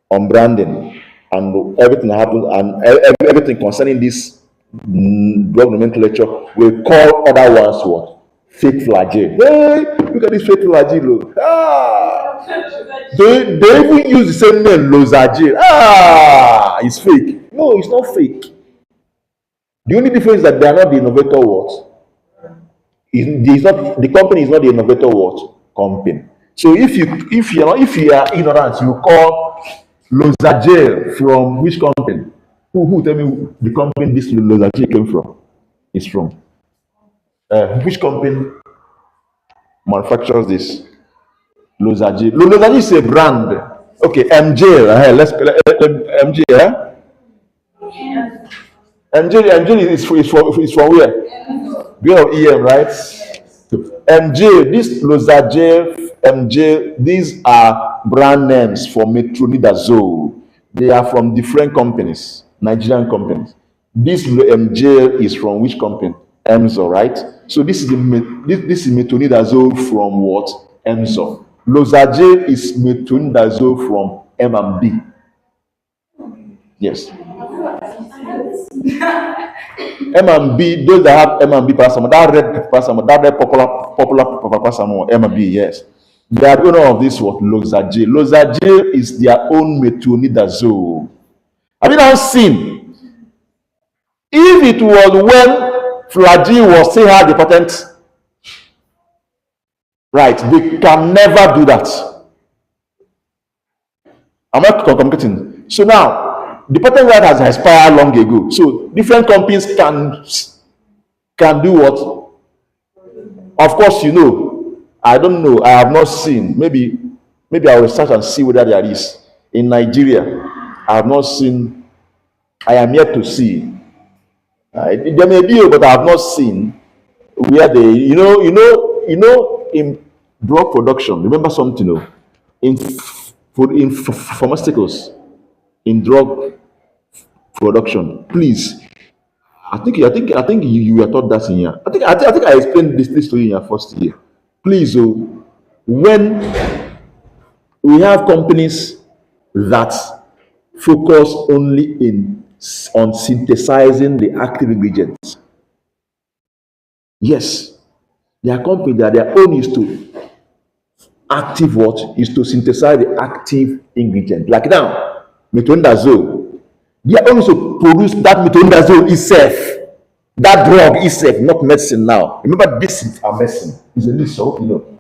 on branding and everything that happens and everything concerning this drug nomenclature, will call other ones what? Fake flagell. Hey, look at this fake flagell. Ah, they even use the same name, Losagil. Ah, it's fake. No, it's not fake. The only difference is that they are not the innovator what? It's not, the company is not the innovator what? Company. So if you are ignorant, you call Losagil from which company? Who tell me the company this Losagil came from? Is from. Which company manufactures this? Losagil. Losagil is a brand. Okay, MJ. Let's MJ. MJ is from where? We have EM, right? MJ. This Losagil, MJ. These are brand names for metronidazole. They are from different companies, Nigerian companies. This MJ is from which company? Emzor, right? So this is this is metronidazole from what? Emzor. Losagil is metronidazole from M&B. Yes. M&B, those that have M&B paracetamol, that red paracetamol, that red popular paracetamol, M&B, yes. They are the owner of this what? Losagil. Losagil is their own metronidazole. Have you now seen? If it was when Flagyl was still had the patent, right? They can never do that. Am I communicating? So now the patent right has expired long ago. So different companies can do what? Of course, you know. I don't know. I have not seen. Maybe I'll research and see whether there is in Nigeria. I have not seen. I am yet to see. There may be, but I have not seen where they, in drug production. Remember something, in pharmaceuticals, in drug production. Please, I think you were taught that in here. I think I explained this to you in your first year. Please, when we have companies that focus only on synthesizing the active ingredients. Yes, their company that their own is to active what? Is to synthesize the active ingredient. Like now, metronidazole. Their own is to produce that metronidazole itself. That drug itself, not medicine now. Remember, this is a medicine. It's a list, so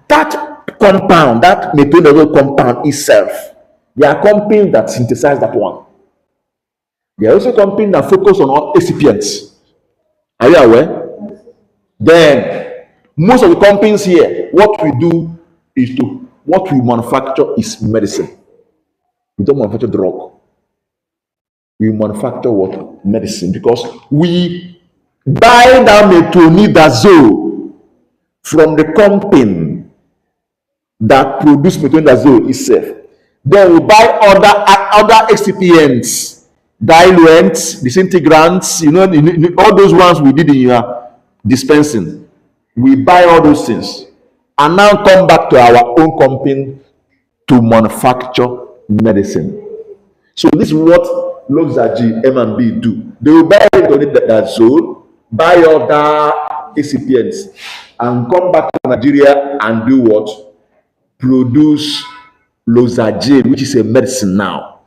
that compound, that metronidazole compound itself, there are companies that synthesize that one. There are also companies that focus on all excipients. Are you aware? Then, most of the companies here, what we do is what we manufacture is medicine. We don't manufacture drug. We manufacture what? Medicine. Because we buy that metronidazole from the company that produce metronidazole itself. Then we buy other excipients, diluents, disintegrants, all those ones we did in your dispensing. We buy all those things and now come back to our own company to manufacture medicine. So this is what Losagil M&B do. They will buy metronidazole, buy other excipients, and come back to Nigeria and do what? Produce Losagil, which is a medicine now.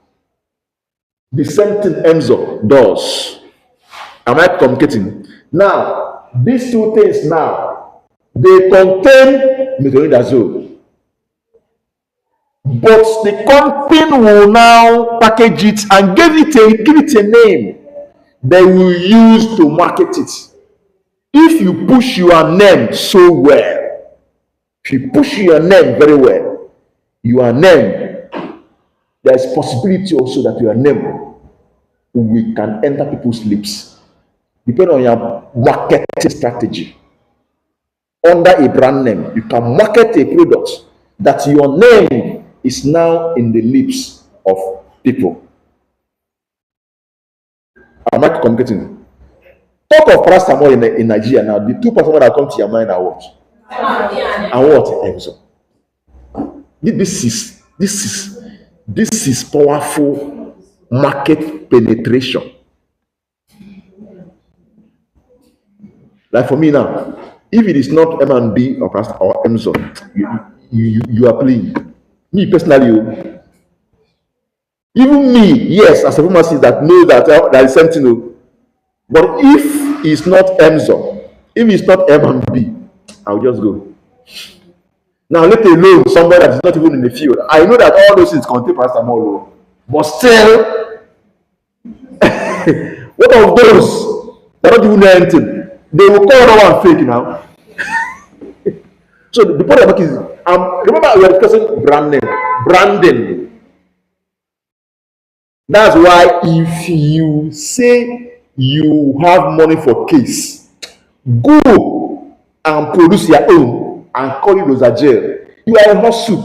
The same thing Emzor does. Am I communicating? Now, these two things now, they contain metronidazole. But the company will now package it and give it a name they will use to market it. If you push your name so well, if you push your name very well, your name, there's possibility also that your name we can enter people's lips, depending on your marketing strategy. Under a brand name, you can market a product that your name is now in the lips of people. Am I communicating? Talk of paracetamol in Nigeria now. The two paracetamol that come to your mind are what? And what? Emzo. This is powerful market penetration. Like for me now, if it is not M&B or Emzo, you are playing. Me personally, even me, yes, as a pharmacist that know that there is something. But if it's not Emzo, if it's not M&B, I'll just go. Now, let alone somebody that is not even in the field. I know that all those things contain paracetamol, but still, what of those that don't even know anything? They will call that one fake now. So the point of is, remember we are discussing branding. That's why if you say you have money for case, go and produce your own and call it Rosagel. You are a hot soup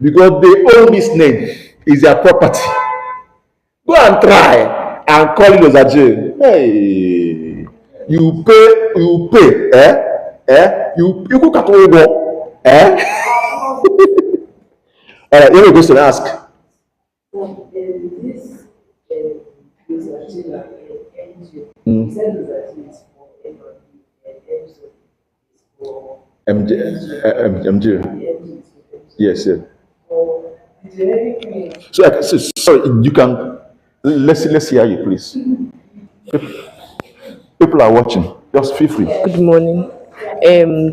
because they own this name, is their property. Go and try and call it Rosagel. Hey, you pay, you go Katogo, All right, here we go to ask. MJ. Yes, yes. So, sorry, you can let's hear you, please. People are watching. Just feel free. Good morning.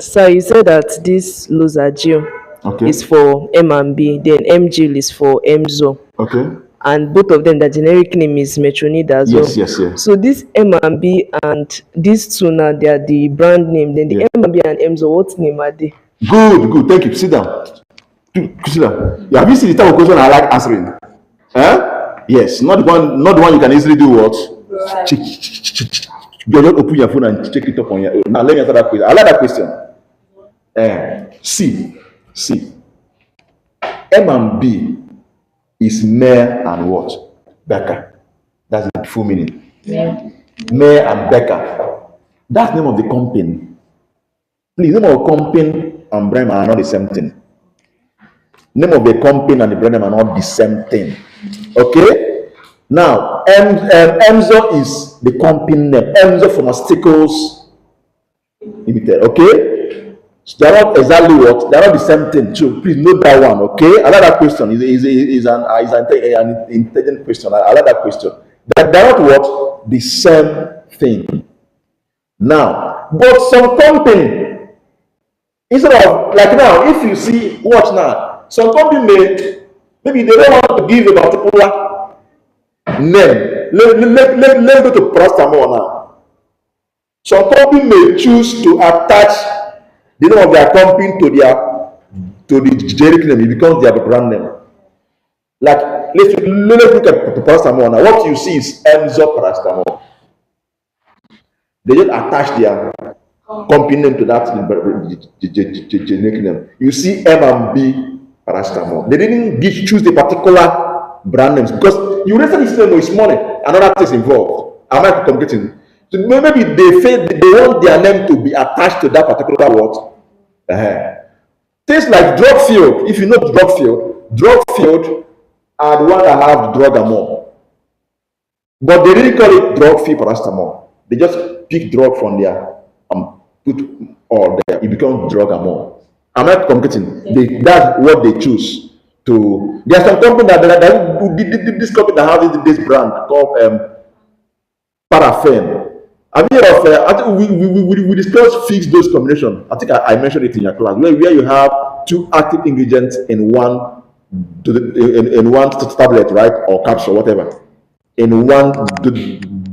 So you said that this Losargil is for M&B, then MGL is for Emzo. Okay. And both of them, the generic name is Metronid as well. Yes. So this M&B and these two now, they are the brand name. Then the M&B and Emzo, what name are they? Good. Thank you. Sit down. Yeah, have you seen the type of question I like answering? Yes, not the one you can easily do what? Check. You just open your phone and check it up on your own. Now let me answer that question. I like that question. See. M&B is Mayor and what? Becker. That's the full meaning. Mayor and Becker. That's the name of the company. Please, the name of company and brand are not the same thing. Name of the company and the brand are not the same thing. Okay? Now, Emzo is the company name. Emzo Pharmaceuticals Limited. Okay? So they're not exactly what? They're not the same thing. So please note that one. Okay? I like that question. Is an intelligent question. I like that question. They're not what? The same thing. Now, but some company, instead of like now, if you see, watch now, some company maybe they don't want to give a particular name. Let's go to paracetamol now. Some company may choose to attach the name of their company to the generic name. It becomes their brand name. Like let's look at paracetamol now. What you see is Emzo paracetamol. They just attach their company name to that generic name. You see M&B paracetamol. They didn't choose the particular brand names because you register this name is money. Another thing is involved. Am I communicating? So maybe they want their name to be attached to that particular word. Things like drug field. If you know drug field are the one that have drug and more. But they didn't call it drug field paracetamol. They just pick drug from there and put all there. It becomes drug and more. Am I communicating? That's what they choose to. There are some company that this company that has this brand called Paraffin. Have you heard of? I think we discussed fix dose combination. I think I mentioned it in your class where you have two active ingredients in one tablet, right, or capsule, whatever, in one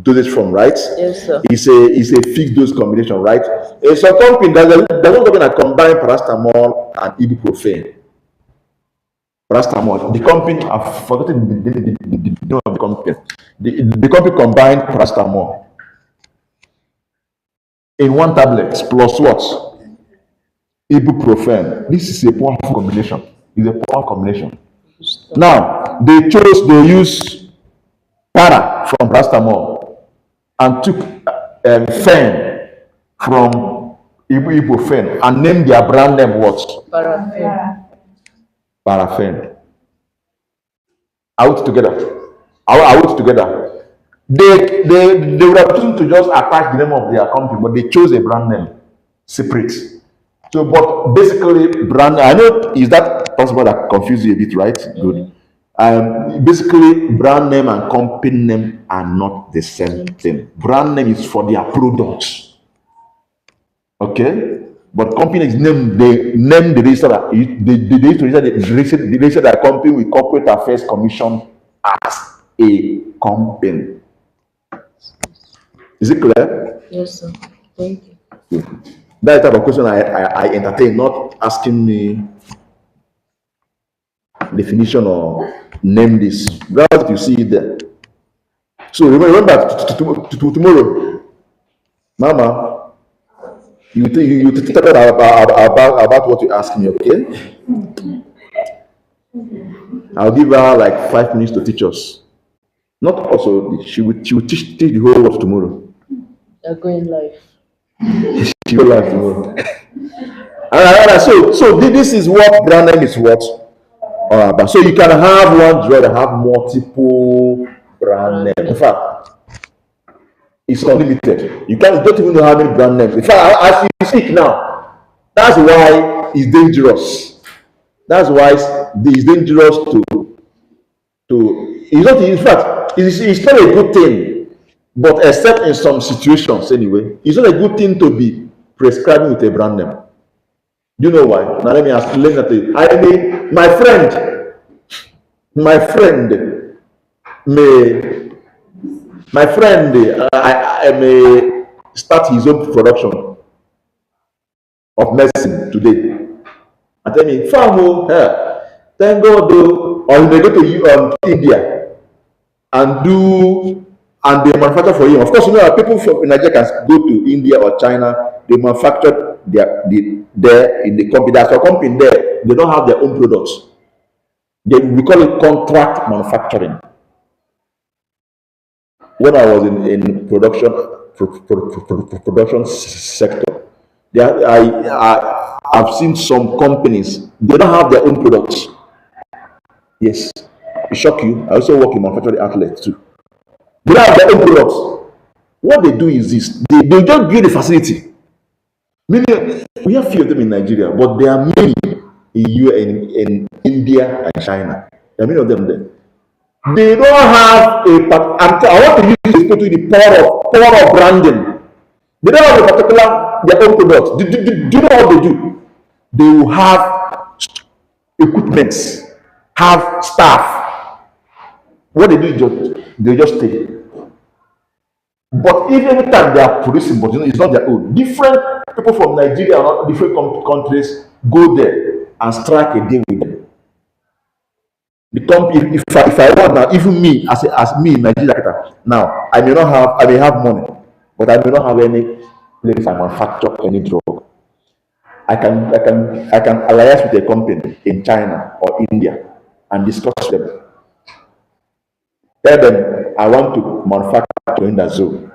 dosage from, right? Yes, sir. It's a fixed dose combination, right? Some company there's not going to combine paracetamol and ibuprofen. Paracetamol. The company, I've forgotten the name of the company. The company combined paracetamol in one tablet plus what? Ibuprofen. This is a powerful combination. It's a powerful combination. Now they use para from paracetamol and took fen from ibuprofen and named their brand name what? Parafen. Out together. Out together. They were choosing to just attach the name of their company, but they chose a brand name separate. So, but basically, brand. I know, is that possible? That confuse you a bit, right? Good. Basically, brand name and company name are not the same thing. Brand name is for their products. Okay. But companies name the register that they register their company with Corporate Affairs Commission as a company. Is it clear? Yes, sir. Thank you. That type of question I entertain, not asking me definition or name this. That's you see it there. So remember tomorrow, Mama. You talk about what you asked me, okay? I'll give her like 5 minutes to teach us. Not also, she will teach the whole world tomorrow. You're going live. She will live tomorrow. Alright, so this is what brand name is what. But so you can have one drug and have multiple brand names. In fact, it's unlimited. You don't even know how many brand names. In fact, as you speak now, that's why it's dangerous. That's why it's dangerous to it's not, in fact, it's not a good thing, but except in some situations anyway, it's not a good thing to be prescribing with a brand name. Do you know why? Now let me explain that to you. I mean, my friend may start his own production of medicine today. And tell me, Farmo, thank God, or he may go to India and they manufacture for him. Of course, you know, people from Nigeria can go to India or China, they manufacture there in the company. There's a company there, they don't have their own products. We call it contract manufacturing. When I was in production sector, I've seen some companies, they don't have their own products. Yes, it shock you. I also work in manufacturing outlets too. They don't have their own products. What they do is this: they just build a facility. Many, we have few of them in Nigeria, but there are many in India and China. There are many of them there. They don't have I want to use this to the power of branding. They don't have a particular their own product. Do you know what they do? They will have equipments, have staff. What they do is they just stay. But if every time they are producing, but it's not their own. Different people from Nigeria or different countries go there and strike a deal with them. The company, if I want now, even me as me in Nigeria now, I may have money, but I may not have any place I manufacture any drug. I can alliance with a company in China or India and discuss them. Tell them I want to manufacture in that zone.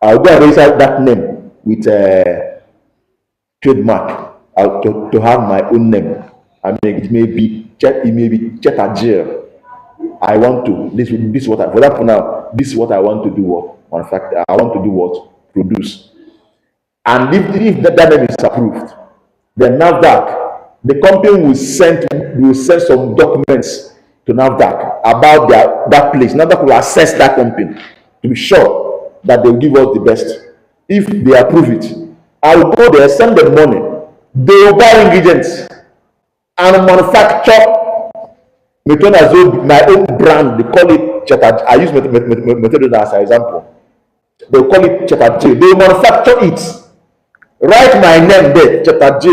I'll go and register that name with a trademark to have my own name. I mean, it may be Chetajir. I want to this is what I, for that for now. This is what I want to do. What manufacture? I want to do what produce. And if that name is approved, then NAFDAC, the company will send some documents to NAFDAC about that place. NAFDAC will assess that company to be sure that they will give us the best. If they approve it, I will go there, send them money. They will buy ingredients and manufacture Metronidazole, my own brand, they call it Chetad. I use metronidazole as an example. They call it Chetad. They manufacture it. Write my name there, Chetad.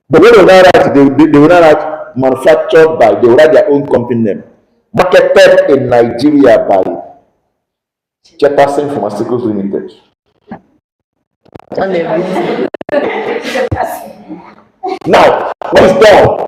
But when they will not write, they will not write manufactured by, they will write their own company name. Marketed in Nigeria by Jefferson Pharmaceuticals Limited. Now, what is done?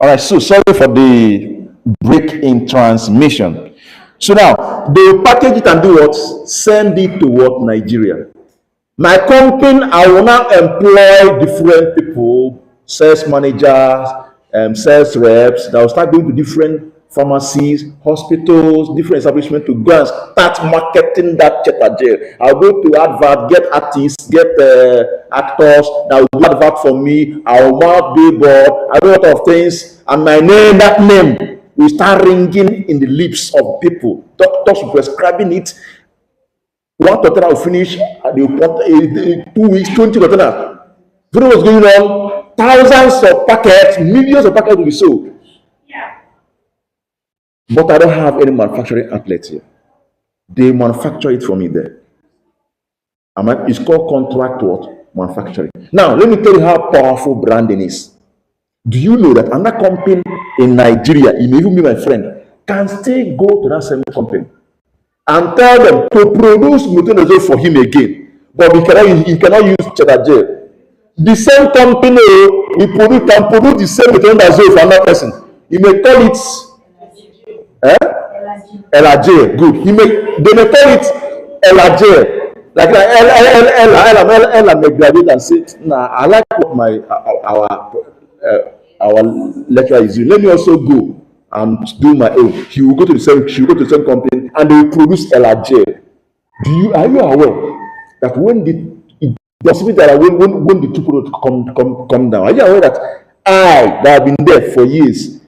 All right, so sorry for the break in transmission. So now they will package it and do what? Send it to what? Nigeria. My company, I will now employ different people, sales managers, sales reps that will start going to different pharmacies, hospitals, different establishments to go and start marketing that Chetad. I'll go to advert, get artists, get actors that will do advert for me. I'll mark billboard, I do a lot of things, and my name, that name, will start ringing in the lips of people. Doctors will prescribing it. One container will finish, they will put 2 weeks, 20 containers. You know what's going on? Thousands of packets, millions of packets will be sold. But I don't have any manufacturing outlet here. They manufacture it for me there. It's called contract what? Manufacturing. Now, let me tell you how powerful branding is. Do you know that another company in Nigeria, you may even be my friend, can still go to that same company and tell them to produce metronidazole for him again, but he cannot use Chetad. The same company can produce the same metronidazole for another person. He may call it Elajay. Good. They may call it Elajay. Like Ella may graduate and say, "Nah, I like what our lecturer is doing. Let me also go and do my own." She will go to the same company and they will produce Elajay. Are you aware that when the two products come down, are you aware that have been there for years,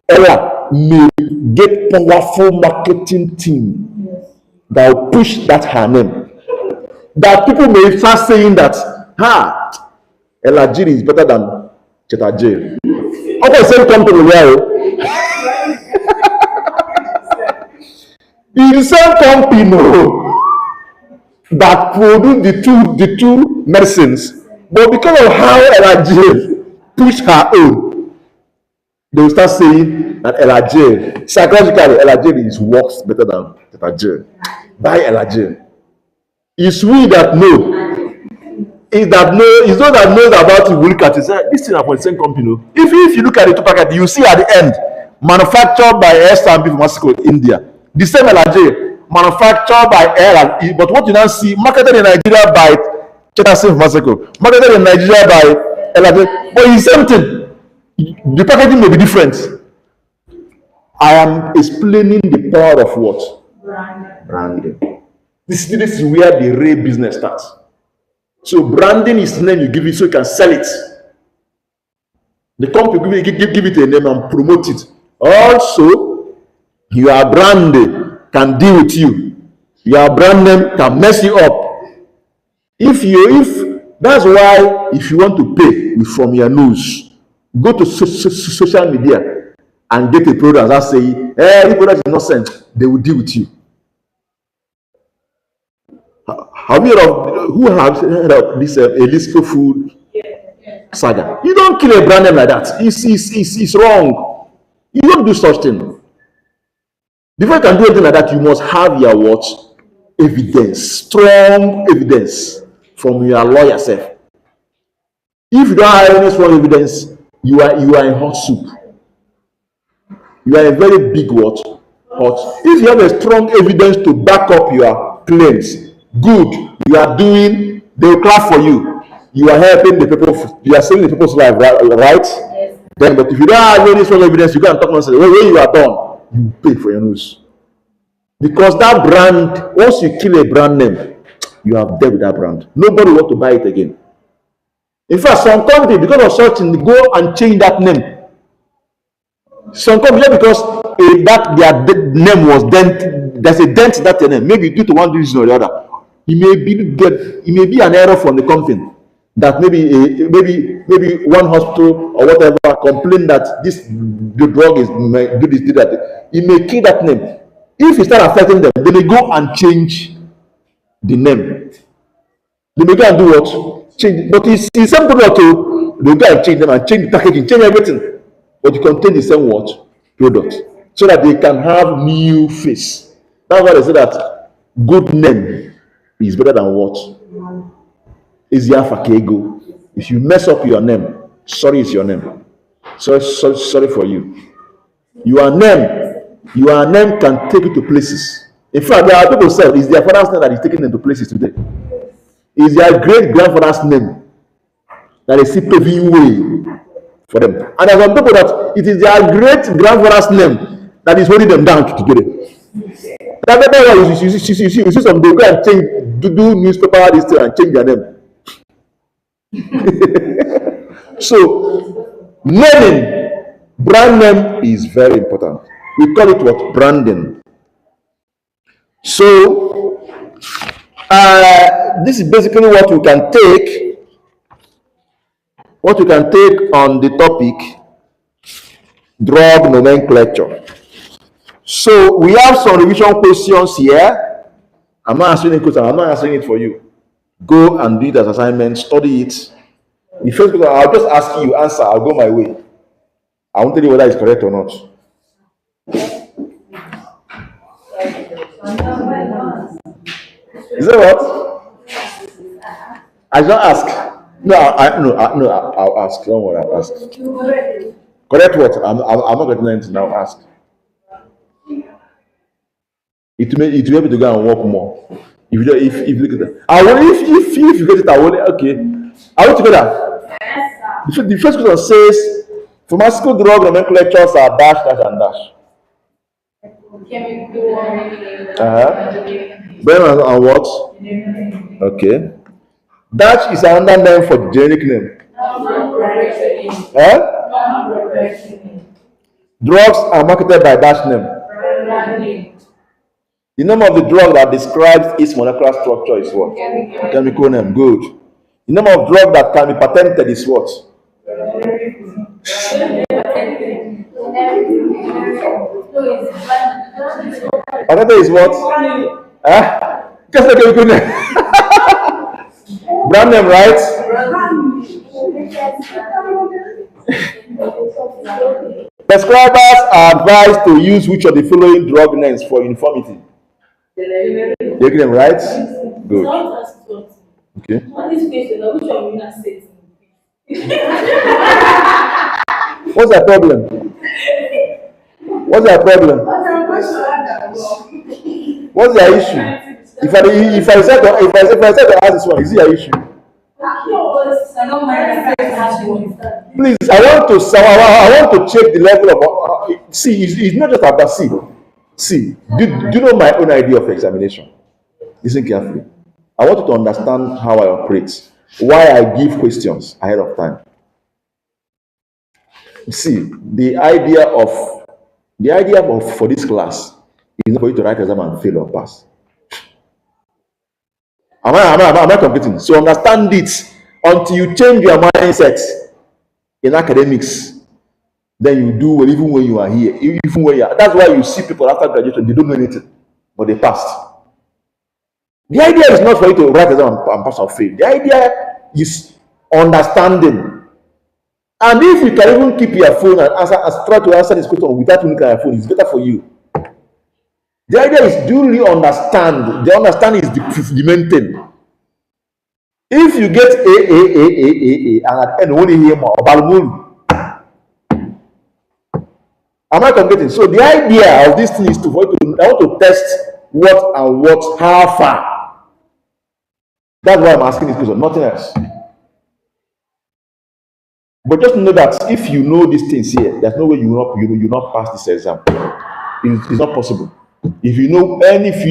Ella may get powerful marketing team that will push that her name. That people may start saying that Elajay is better than Chetad. Okay, same company there. The same company that produce the two medicines, but because of how Elajay push her own, they will start saying that Elajay, psychologically, Elajay works better than Chetad. Buy Elajay. It's we that know. It's not that knows about it. We look at it. This thing is for the same company. If you look at the two packets, you see at the end, manufactured by S&B Pharmaceutical India. The same Elajay, manufactured by L&E, but what you now see, marketed in Nigeria by Chetad Pharmaceutical, marketed in Nigeria by Elajay, but it's the same thing. The packaging may be different. I am explaining the power of what? Branding. This is where the real business starts. So branding is the name you give it so you can sell it. The company give it a name and promote it. Also, your brand can deal with you. Your brand name can mess you up. That's why if you want to pay from your nose, go to social media and get a product that say, this product is not sent. They will deal with you. Have you heard of this Elisco food saga? You don't kill a brand name like that. It's wrong. You don't do such thing. Before you can do anything like that, you must have your what? Evidence, strong evidence from your lawyer self. If you don't have any strong evidence, you are in hot soup. You are a very big what? Hot. If you have a strong evidence to back up your claims, good, you are doing, they will clap for you. You are helping the people, you are saving the people's life, right? Yes. Then, but if you don't have any strong evidence, you go and talk nonsense. When you are done, you pay for your nose. Because that brand, once you kill a brand name, you have dealt with that brand. Nobody want to buy it again. In fact, some company, because of something, go and change that name. Some company, just because that their name was dent, there's a dent in that name. Maybe due to one reason or the other, it may be an error from the company. That maybe one hospital or whatever complain that the drug is do this, do that. It may kill that name. If it start affecting them, they may go and change the name. They may go and do what? Change. But it's some product too. They go and change them and change the packaging, change everything. But you contain the same what? Product. So that they can have new face. That's why they say that good name is better than what? Easier for Kego. If you mess up your name, sorry is your name. Sorry for you. Your name can take you to places. In fact, there are people who say it's their father's name that is taking them to places today. It's their great grandfather's name that is still paving way for them. And there are some people that it is their great grandfather's name that is holding them down today. That's why you see some they go and change, do newspaper this thing and change their name. So, naming, brand name is very important. We call it what? Branding. So, this is basically what we can take. What we can take on the topic drug nomenclature. So, we have some revision questions here. I'm not answering it. I'm not answering it for you. Go and do it as assignment. Study it. The first question, I'll just ask you, answer. I'll go my way. I won't tell you whether it's correct or not. Is that what? I don't ask. No, I'll ask. Don't worry, I'll ask. Correct what? I'm not going to now ask. It will be able to go and work more. If you look at that, if you get it, I will. Okay, I want to go there. The first question says, pharmaceutical drug nomenclatures are dash, dash, and dash. Then and what? Okay. Dash is another name for generic name. Drugs are marketed by dash name. The name of the drug that describes its molecular structure is what? Chemical name. Good. The name of drug that can be patented is what? Patented is what? Just like a good name. Brand name, right? Prescribers are advised to use which of the following drug names for uniformity? You get them right? Good. Okay. What's the problem? What's their problem? What's their issue? If I said to ask this one, is it your issue? Please, I want to check the level of see. It's not just about see. See, do you know my own idea of examination? Listen carefully. I want you to understand how I operate, why I give questions ahead of time. See, the idea of for this class is not for you to write exam and fail or pass. Am I competing? So understand it until you change your mindset in academics. Then you do well even when you are here. Even when you are. That's why you see people after graduation, they don't know anything, but they passed. The idea is not for you to write exam and pass or fail. The idea is understanding. And if you can even keep your phone and try to answer this question without looking at your phone, it's better for you. The idea is do you understand? The understanding is the main thing. If you get A, and at the end only hear more, am I competing? So the idea of this thing is I want to test how far. That's why I'm asking this question, nothing else. But just know that if you know these things here, there's no way you not pass this exam. It's not possible. If you know any, if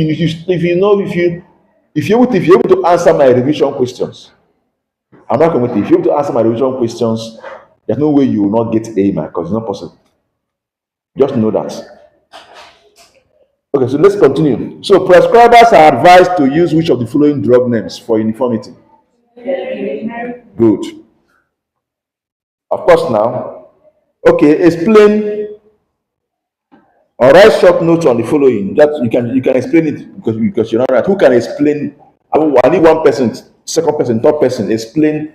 you're able to answer my revision questions, I'm not committed. If you're able to answer my revision questions, there's no way you will not get A mark because it's not possible. Just know that. Okay, so let's continue. So prescribers are advised to use which of the following drug names for uniformity? Good. Of course now. Okay, explain or write short notes on the following. That you can explain it because you're not right. Who can explain? I need one person, second person, third person. Explain.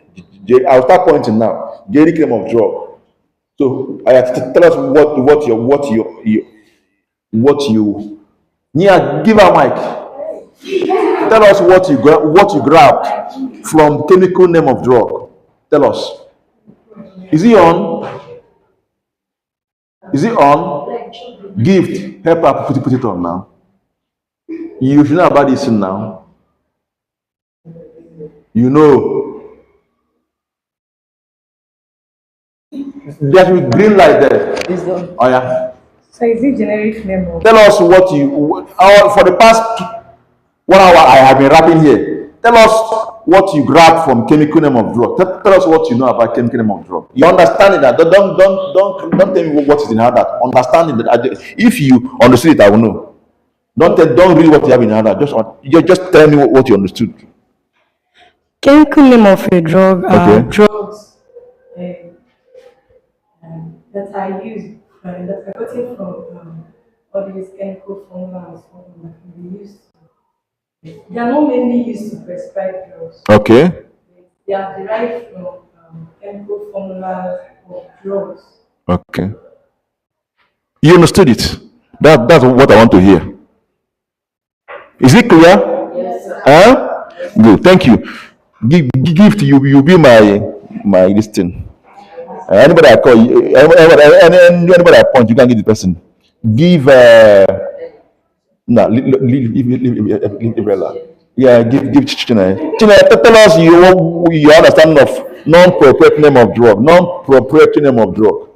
I'll start pointing now. Jerry claim of drug. So I have to tell us what you. Nia, give her mic. Tell us what you grabbed from chemical name of drug. Tell us. Is he on? Is it on? Gift. Help her put it on now. You should know about this now. You know. There should be green light there. Oh yeah. So is it generic name? Tell us what you for the past 1 hour I have been rapping here. Tell us what you grabbed from chemical name of drug. Tell us what you know about chemical name of drug. You understand it. Don't tell me what is in that. Understanding that if you understood it, I will know. Don't read what you have in hand. Just tell me what you understood. Chemical name of a drug are Okay. drugs that are used that are gotten from all these chemical formulas that can be used. They are not mainly used to prescribe drugs. Okay. They are derived from chemical formulas of drugs. Okay. You understood it. That's what I want to hear. Is it clear? Yes, sir. Huh? Good. Thank you. Gift. You be my this thing. Anybody I call you, anybody I point, you can give the person. Give no, leave Ella. Yeah, give China. China, tell us your understanding of non-proprietary name of drug. Non-proprietary name of drug.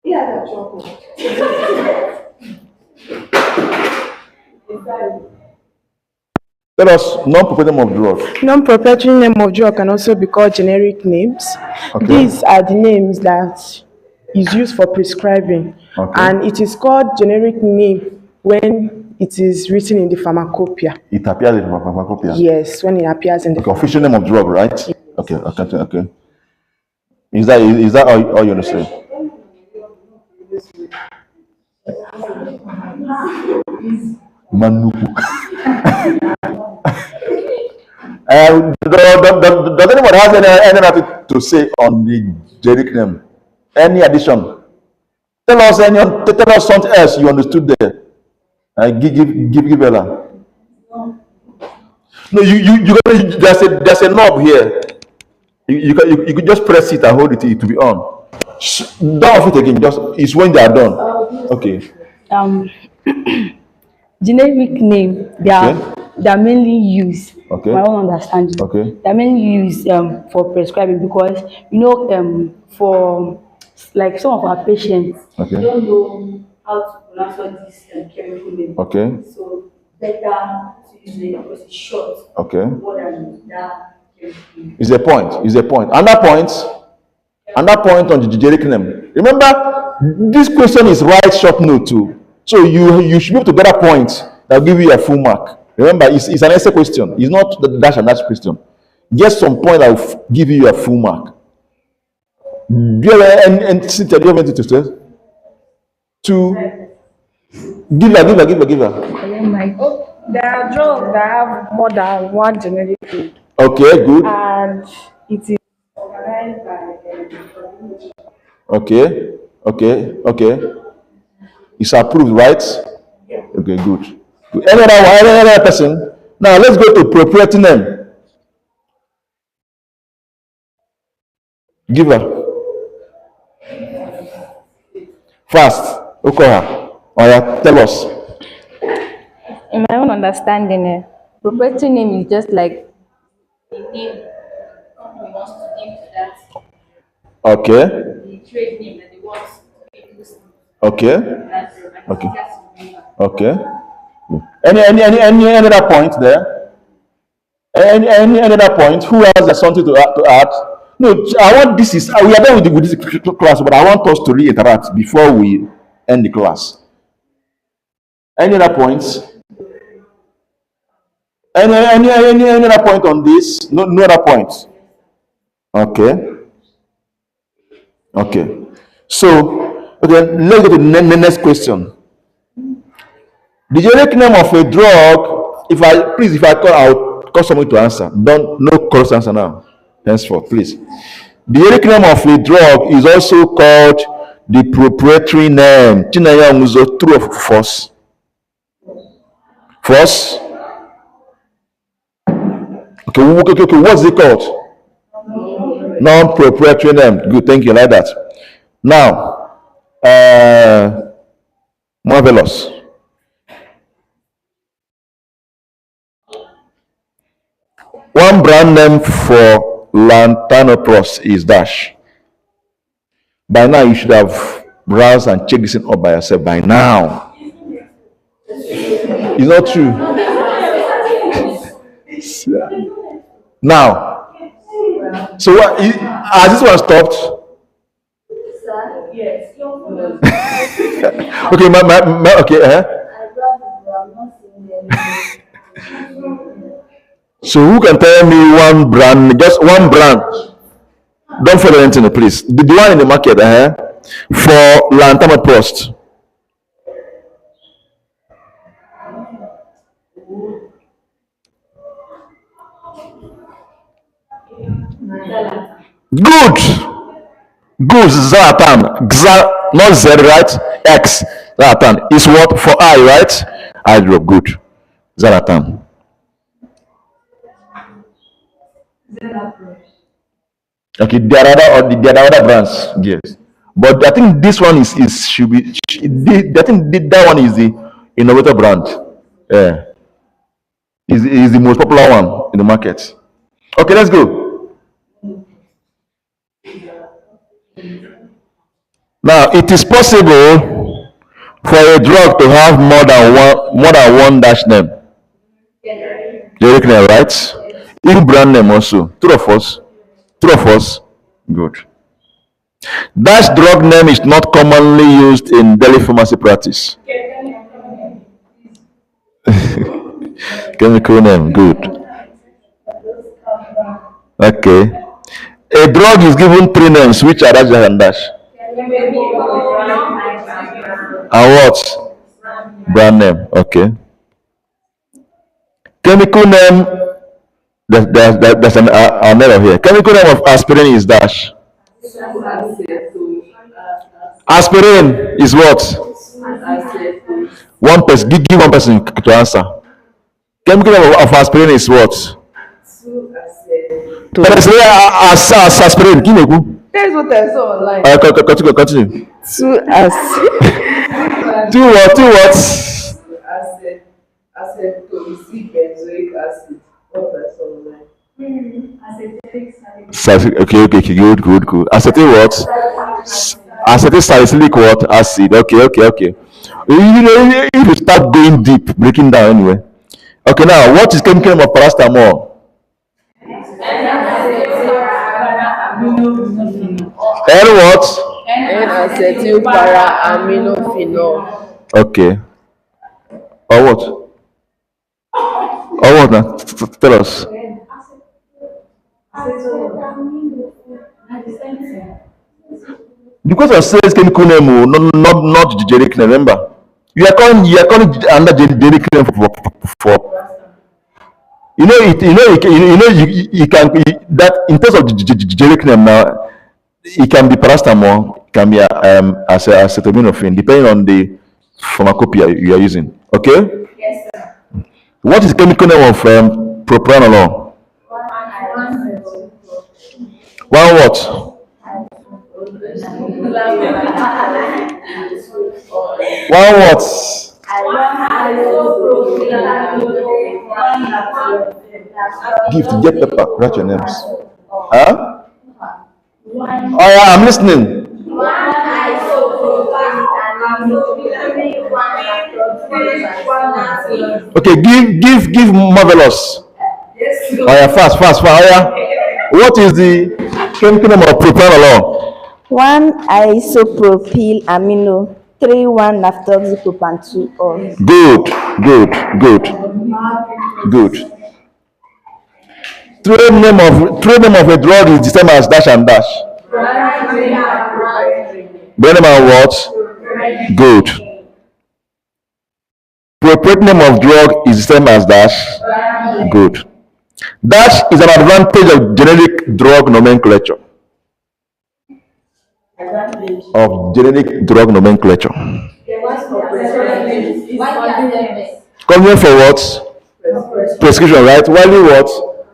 Yeah, that's chocolate. Tell us non-proprietary name of drug. Non-proprietary name of drug can also be called generic names. Okay. These are the names that is used for prescribing, Okay. and it is called generic name when it is written in the pharmacopoeia. It appears in the pharmacopoeia. Yes, when it appears in the Okay, official name of drug, right? Okay. Is that all you understand? Manuku. Does anyone have anything to say on the generic name? Any addition? Tell us something else you understood there. Give Ella. No, there's a knob here. You could just press it and hold it to be on. Don't off it again. It's when they are done. Okay. Generic name, they are mainly used. Okay. My own understanding. Okay. They are mainly used for prescribing because for like some of our patients, Okay. they don't know how to pronounce all these chemical names. Okay. So better to use it because it's short. Okay. More than that. Is a point. Another point on the generic name. Remember, this question is write short note too. So you should be able to get a point that will give you a full mark. Remember, it's an essay question. It's not the dash and dash question. Get some point that will give you a full mark. Do you have anything to say? To give her. There are drugs that have more than one generic name, Okay, good. and it is organized by Okay. It's approved, right? Okay, good. Any other person? Now let's go to proprietary name. Give her. Fast. Okoha. Oya, tell us. In my own understanding, proprietary name is just like the name company wants to give to that Okay. Okay. Okay. Okay. Any other point there? Any other point? Who has something to add? No, I want this is we are done with this class, but I want us to reiterate before we end the class. Any other points? Any other point on this? No other points. Okay. Okay. So, okay, let's go to the next question. The generic name of a drug, if I call, I'll call someone to answer. Don't, no cross answer now. Henceforth, please. The generic name of a drug is also called the proprietary name. Chinaya Muzo, true or false? False? Okay, what's it called? Non-proprietary name. Good, thank you, like that. Now, marvelous. One brand name for Lantanopros is Dash. By now, you should have browsed and checked this in up by yourself by now. It's not true. Now, so what? Has this one stopped? Yes. Okay, okay. So who can tell me one brand, just one brand? Don't follow anything, please. The one in the market, for Lantama Post. Good. Good. Zlatan. Not Z, right? X. Zlatan is what for I, right? I drop good. Zlatan. Okay, there are other brands, yes, but I think this one should be. I think that one is the innovator brand. Yeah, is the most popular one in the market. Okay, let's go. Now, it is possible for a drug to have more than one dash name. Generic name, right? Even brand name also. True or false? True or false? Good. Dash drug name is not commonly used in daily pharmacy practice. Chemical name, good. Okay. A drug is given three names, which are dash and dash. And what? Brand name, okay. Chemical name, there's an error here. Chemical name of aspirin is dash. Aspirin is what? One person, give one person to answer. Chemical name of aspirin is what? Aspirin. That's what I saw online. Continue. Two acid. Two what? Two what? Acetoacetic benzoic acid. What I saw online. Okay, good. Acetate what? Acetate salicylic what? Acid. Okay. If you start going deep, breaking down anyway. Okay, now what is chemical name of paracetamol? N what? N-acetyl para-aminophenol. Okay. Or what? Or what now? Tell us. Because of sales chemical name, not generic name. Remember, you are calling under generic name for you can be that in terms of generic name now. It can be paracetamol, it can be acetaminophen, depending on the pharmacopoeia you are using. Okay? Yes, sir. What is the chemical name of propranolol? One what? One what? Gift, get paper, write your names. Huh? Oh yeah, I'm listening. Okay, give marvelous. Oh yeah, fast. Oh yeah. What is the chemical name of propranolol? 1-isopropyl amino, 3,1-naphthoxypropan 2-ol. Good. Trade name of a drug is the same as dash and dash. Brand name of what? Good. Proprietary name of drug is the same as dash. Good. Dash is an advantage of generic drug nomenclature. Convenient for what? Prescription, right? Widely what?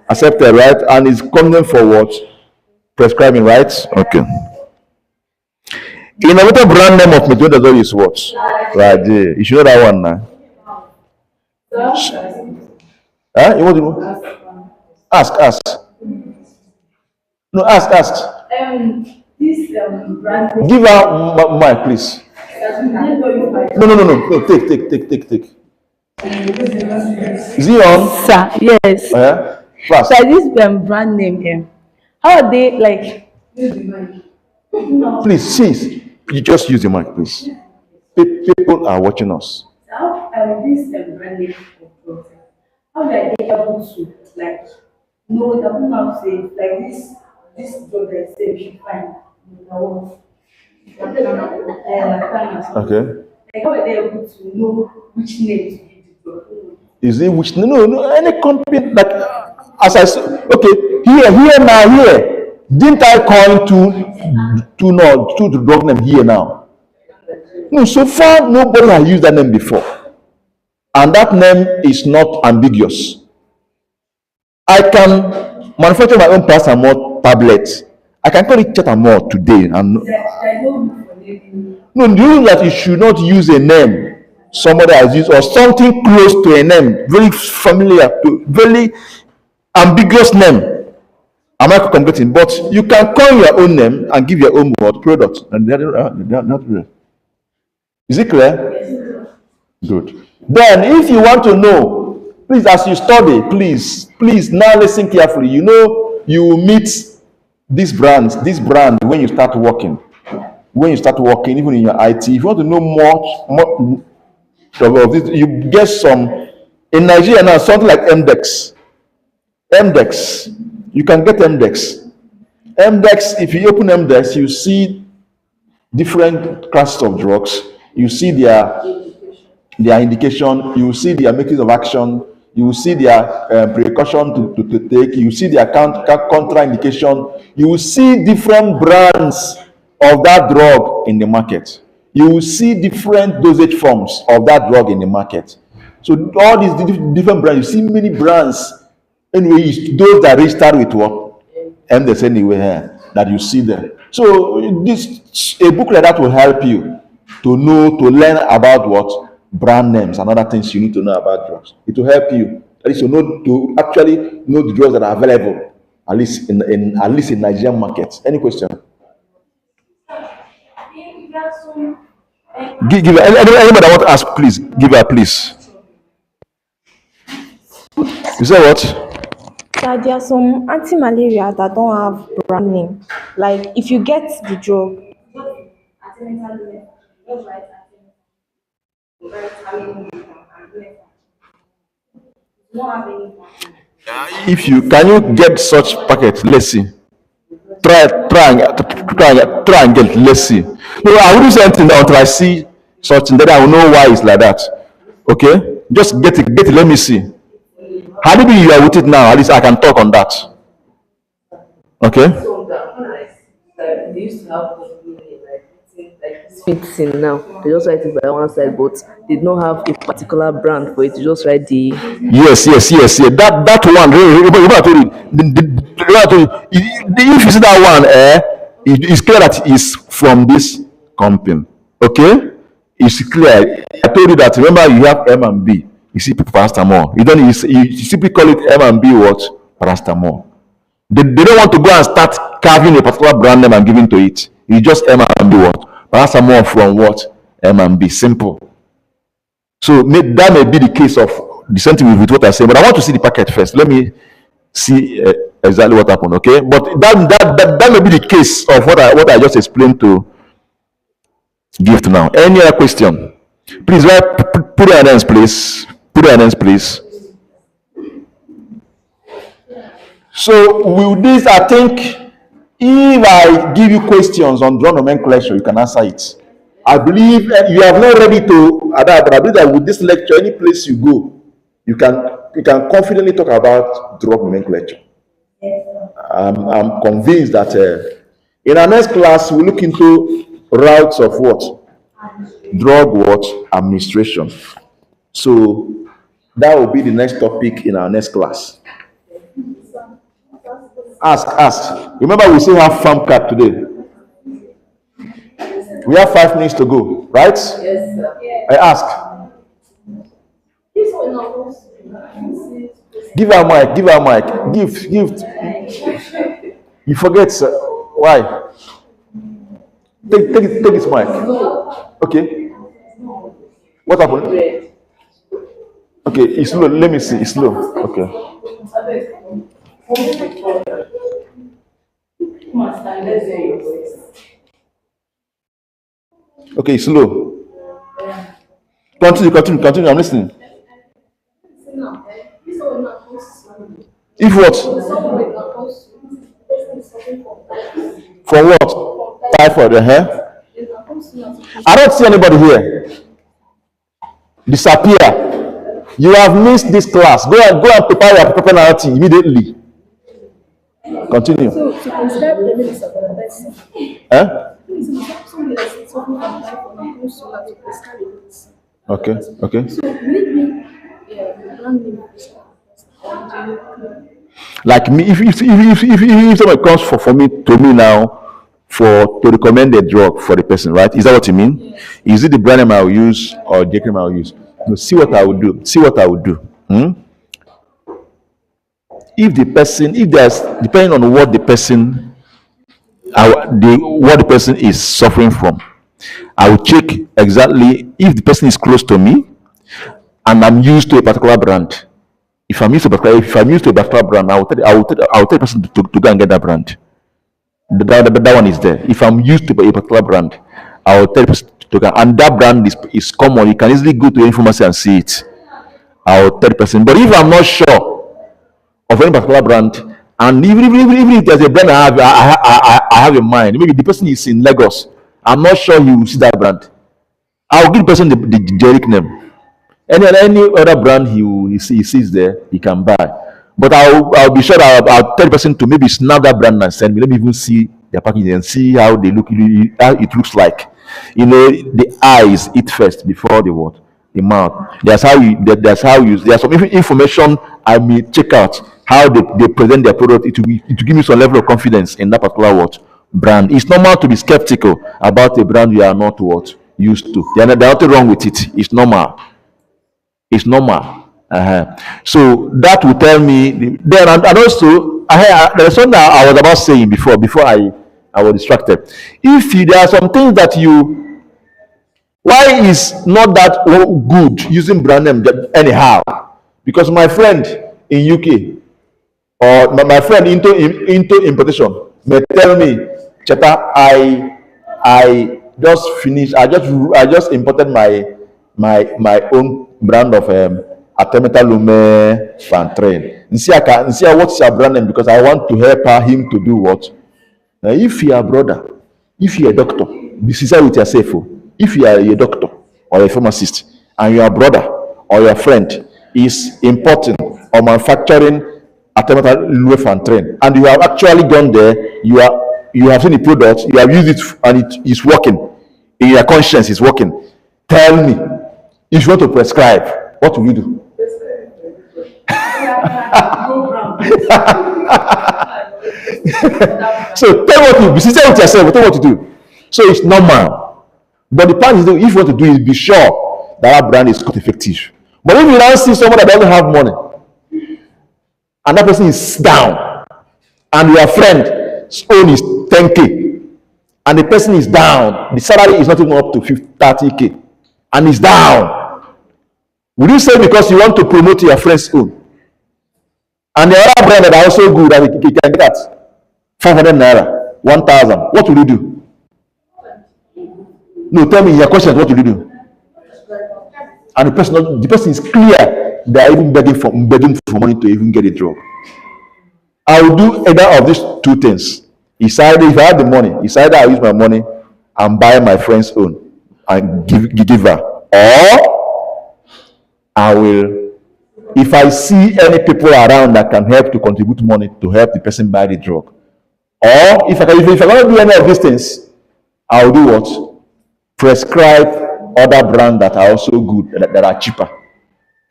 Accepted, right? And it's convenient for what? Prescribing, right? Okay. Innovative brand name of metronidazole is what? Right there. You should know that one now. Huh? You want to know? Ask. No, ask. This brand. Give her mic, please. No. Take. Is he on? Sir, yes. Yeah. Fast. So this brand name here, how are they like? Please, sis, you just use the mic, please. People are watching us. How this brand name of drugs, how are they able to like know that people now say like this drug that say we should find Okay. like how are they able to know which name to give the drug? Is it which? No. Any company like as I said. Okay. Here. Didn't I coin to the drug name here now? No. So far, nobody has used that name before, and that name is not ambiguous. I can manufacture my own paracetamol tablet. I can call it Chetamol today, and no, you know that you should not use a name somebody has used or something close to a name, very familiar to very ambiguous name. Am I completing? But you can coin your own name and give your own word product, and they are not real. Is it clear? Good. Then, if you want to know, please, as you study, please now listen carefully. You know, you will meet this brand when you start working. When you start working, even in your IT, if you want to know more of this, you get some in Nigeria now, something like MDEX. You can get MDEX. If you open MDEX, you see different classes of drugs. You see their indication. You see their mechanism of action. You will see their precaution to take. You see their contraindication. You will see different brands of that drug in the market. You will see different dosage forms of that drug in the market. So all these different brands, you see many brands. Anyway, those that registered with what? MDEX anyway here, that you see them. So a book like that will help you to learn about what? Brand names and other things you need to know about drugs. It will help you at least to actually know the drugs that are available, at least in Nigerian markets. Any question? Give anybody that want to ask, please give her, please. You say what? There are some anti-malaria that don't have brand name. Like if you get the drug, If you can you get such packet, let's see. Try and get. Let's see. No, I wouldn't say anything until I see such thing. Then I will know why it's like that. Okay, just get it. Let me see. How do you are with it now? At least I can talk on that. Okay. They used to have fits in now. They just write it by one side, but they don't have a particular brand for it. You just write the. Yes. That one. If you see that one, it's clear that it's from this company. Okay, it's clear. I told you that. Remember, you have M and B. You see paracetamol. You simply call it M and B what? Paracetamol. They don't want to go and start carving a particular brand name and giving to it. It's just M&B what? Paracetamol from what? M&B. Simple. So that may be the case of the same thing with what I say, but I want to see the packet first. Let me see exactly what happened. Okay, but that may be the case of what I just explained to Gift now. Any other question? Please put your hands, please. Put your hands, please. So with this, I think if I give you questions on drug nomenclature, you can answer it. I believe you have not ready to adapt, but I believe that with this lecture, any place you go, you can confidently talk about drug nomenclature. I'm convinced that in our next class, we'll look into routes of what? Drug administration. So that will be the next topic in our next class. Ask. Remember, we still have farm card today. We have 5 minutes to go, right? Yes, sir. I ask. Give her a mic. Give. You forget, sir. Why? Take his mic. Okay. What happened? Okay, it's slow. Let me see. It's slow. Okay. Okay, slow. Continue. I'm listening. If what? For what? Typhoid, I don't see anybody here. Disappear. You have missed this class. Go and prepare your proper narrative immediately. Continue. So to prescribe the medicine for the person. Okay. So like me, if someone comes for me to me now to recommend a drug for the person, right? Is that what you mean? Yes. Is it the brand name I will use or the cream I will use? No, see what I will do. If there's depending on what the person is suffering from, I will check exactly if the person is close to me and I'm used to a particular brand. If I'm used to a particular brand, I will tell the person to go and get that brand. That one is there. If I'm used to a particular brand, I will tell the person to go, and that brand is common. You can easily go to any pharmacy and see it. I will tell the person. But if I'm not sure of any particular brand, and even if there's a brand I have in mind, maybe the person is in Lagos, I'm not sure he will see that brand. I'll give the person the generic name. Any other brand he sees there, he can buy. But I'll be sure I'll tell the person to maybe snap that brand and send me. Let me even see their packaging and see how they look, how it looks like. The eyes eat first before the mouth. There's some information I may check out how they present their product. It will give me some level of confidence in that particular brand. It's normal to be skeptical about a brand you are not used to. There's nothing wrong with it. It's normal. So that will tell me then, and also there's something I was about saying before I was distracted. If there are some things that why is not that good using brand name anyhow? Because my friend in UK or my friend into importation may tell me, Cheta, I just finished. I just imported my own brand of Artemether Fantrain. And see what's your brand name, because I want to help him to do what. Now, if you are a brother, if you are a doctor, be sincere with yourself. If you are a doctor or a pharmacist, and your brother or your friend is importing or manufacturing Artemether Fantrain, and you have actually gone there, you have seen the product, you have used it, and it is working. In your conscience is working. Tell me, if you want to prescribe, what will you do? So tell what you be sincere with yourself. Tell what to do. So it's normal. But the part is, if you want to do is be sure that brand is cost effective. But if you now see someone that doesn't have money, and that person is down, and your friend own is 10K, and the person is down, the salary is not even up to 30K, and is down. Would you say because you want to promote your friend's own? And the other brand that are also good, that you can get at 500 naira, 1,000, what will you do? No, tell me your question, what will you do? And the person is clear, they are even begging for money to even get a drug. I will do either of these two things. It's either, if I have the money, it's either I use my money and buy my friend's own and give her, or I will, if I see any people around that can help to contribute money to help the person buy the drug, or if I cannot do any of these things, I will do what? Prescribe other brands that are also good, that are cheaper.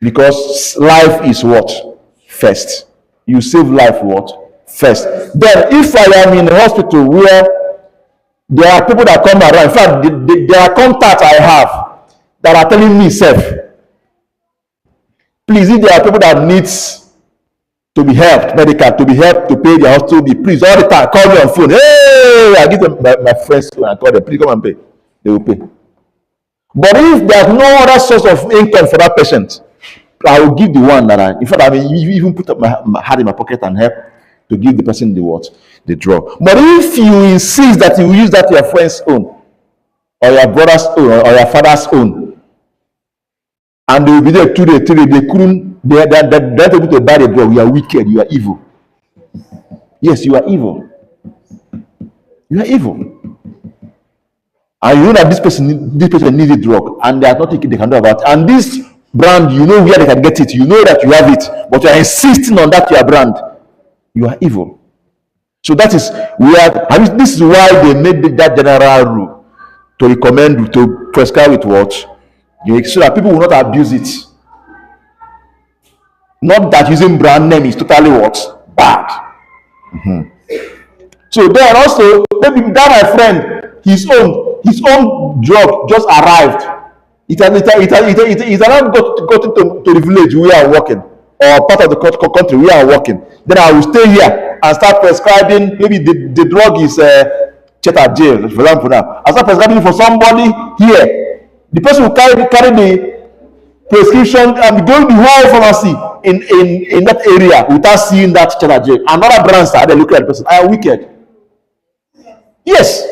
Because life is what? First. You save life what? First. Then if I am in a hospital where there are people that come around, in fact, there are contacts I have that are telling me, self, please, if there are people that needs to be helped, medical, to be helped to pay their hospital bill, please, all the time, call me on phone. Hey, I give them my friends and I call them, please come and pay. They will pay. But if there's no other source of income for that patient, I will give the one that in fact, I mean, even put up my hand in my pocket and help to give the person the what? The drug. But if you insist that you use that your friend's own, or your brother's own, or your father's own, and they will be there 2 days, 3 days, they're not able to buy the drug, you are wicked, you are evil. Yes, you are evil. You are evil. And you know that this person needs a drug, and there are nothing they can do about it. And this brand, you know where they can get it, you know that you have it, but you are insisting on that your brand. You are evil. So that is where, this is why they made that general rule to recommend, to prescribe with what? So that people will not abuse it. Not that using brand name is totally what? Bad. So then also, maybe that my friend, his own drug just arrived. It has not gotten to the village where I'm working, or part of the country where I'm working. Then I will stay here and start prescribing. Maybe the drug is Cheta jail, for example. Now I start prescribing for somebody here. The person will carry the prescription and go to the whole pharmacy in that area without seeing that Cheta jail. Another brands are there looking at the person. I am wicked. Yes,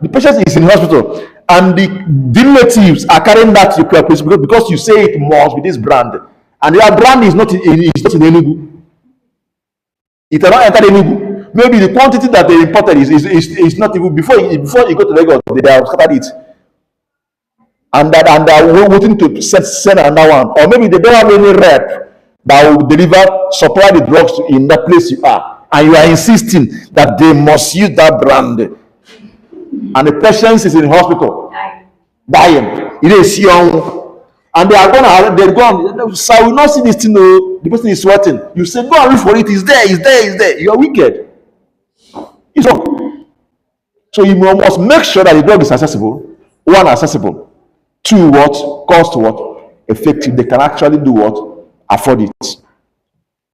the patient is in hospital, and the relatives are carrying that prescription because you say it must be this brand, and their brand is not in Enugu. It cannot enter Enugu. Maybe the quantity that they imported is not even before you go to Lagos, they have scattered it, and they are waiting to send another one, or maybe they don't have any rep that will supply the drugs in that place you are, and you are insisting that they must use that brand, and the patient is in hospital dying. It is young, and they're gone. So I will not see this thing. No, the person is sweating. You say, go and look for it. It's there. You are wicked. It's wrong. So you must make sure that the drug is accessible. One, accessible. Two, what? Cost what? Effective. They can actually do what? Afford it.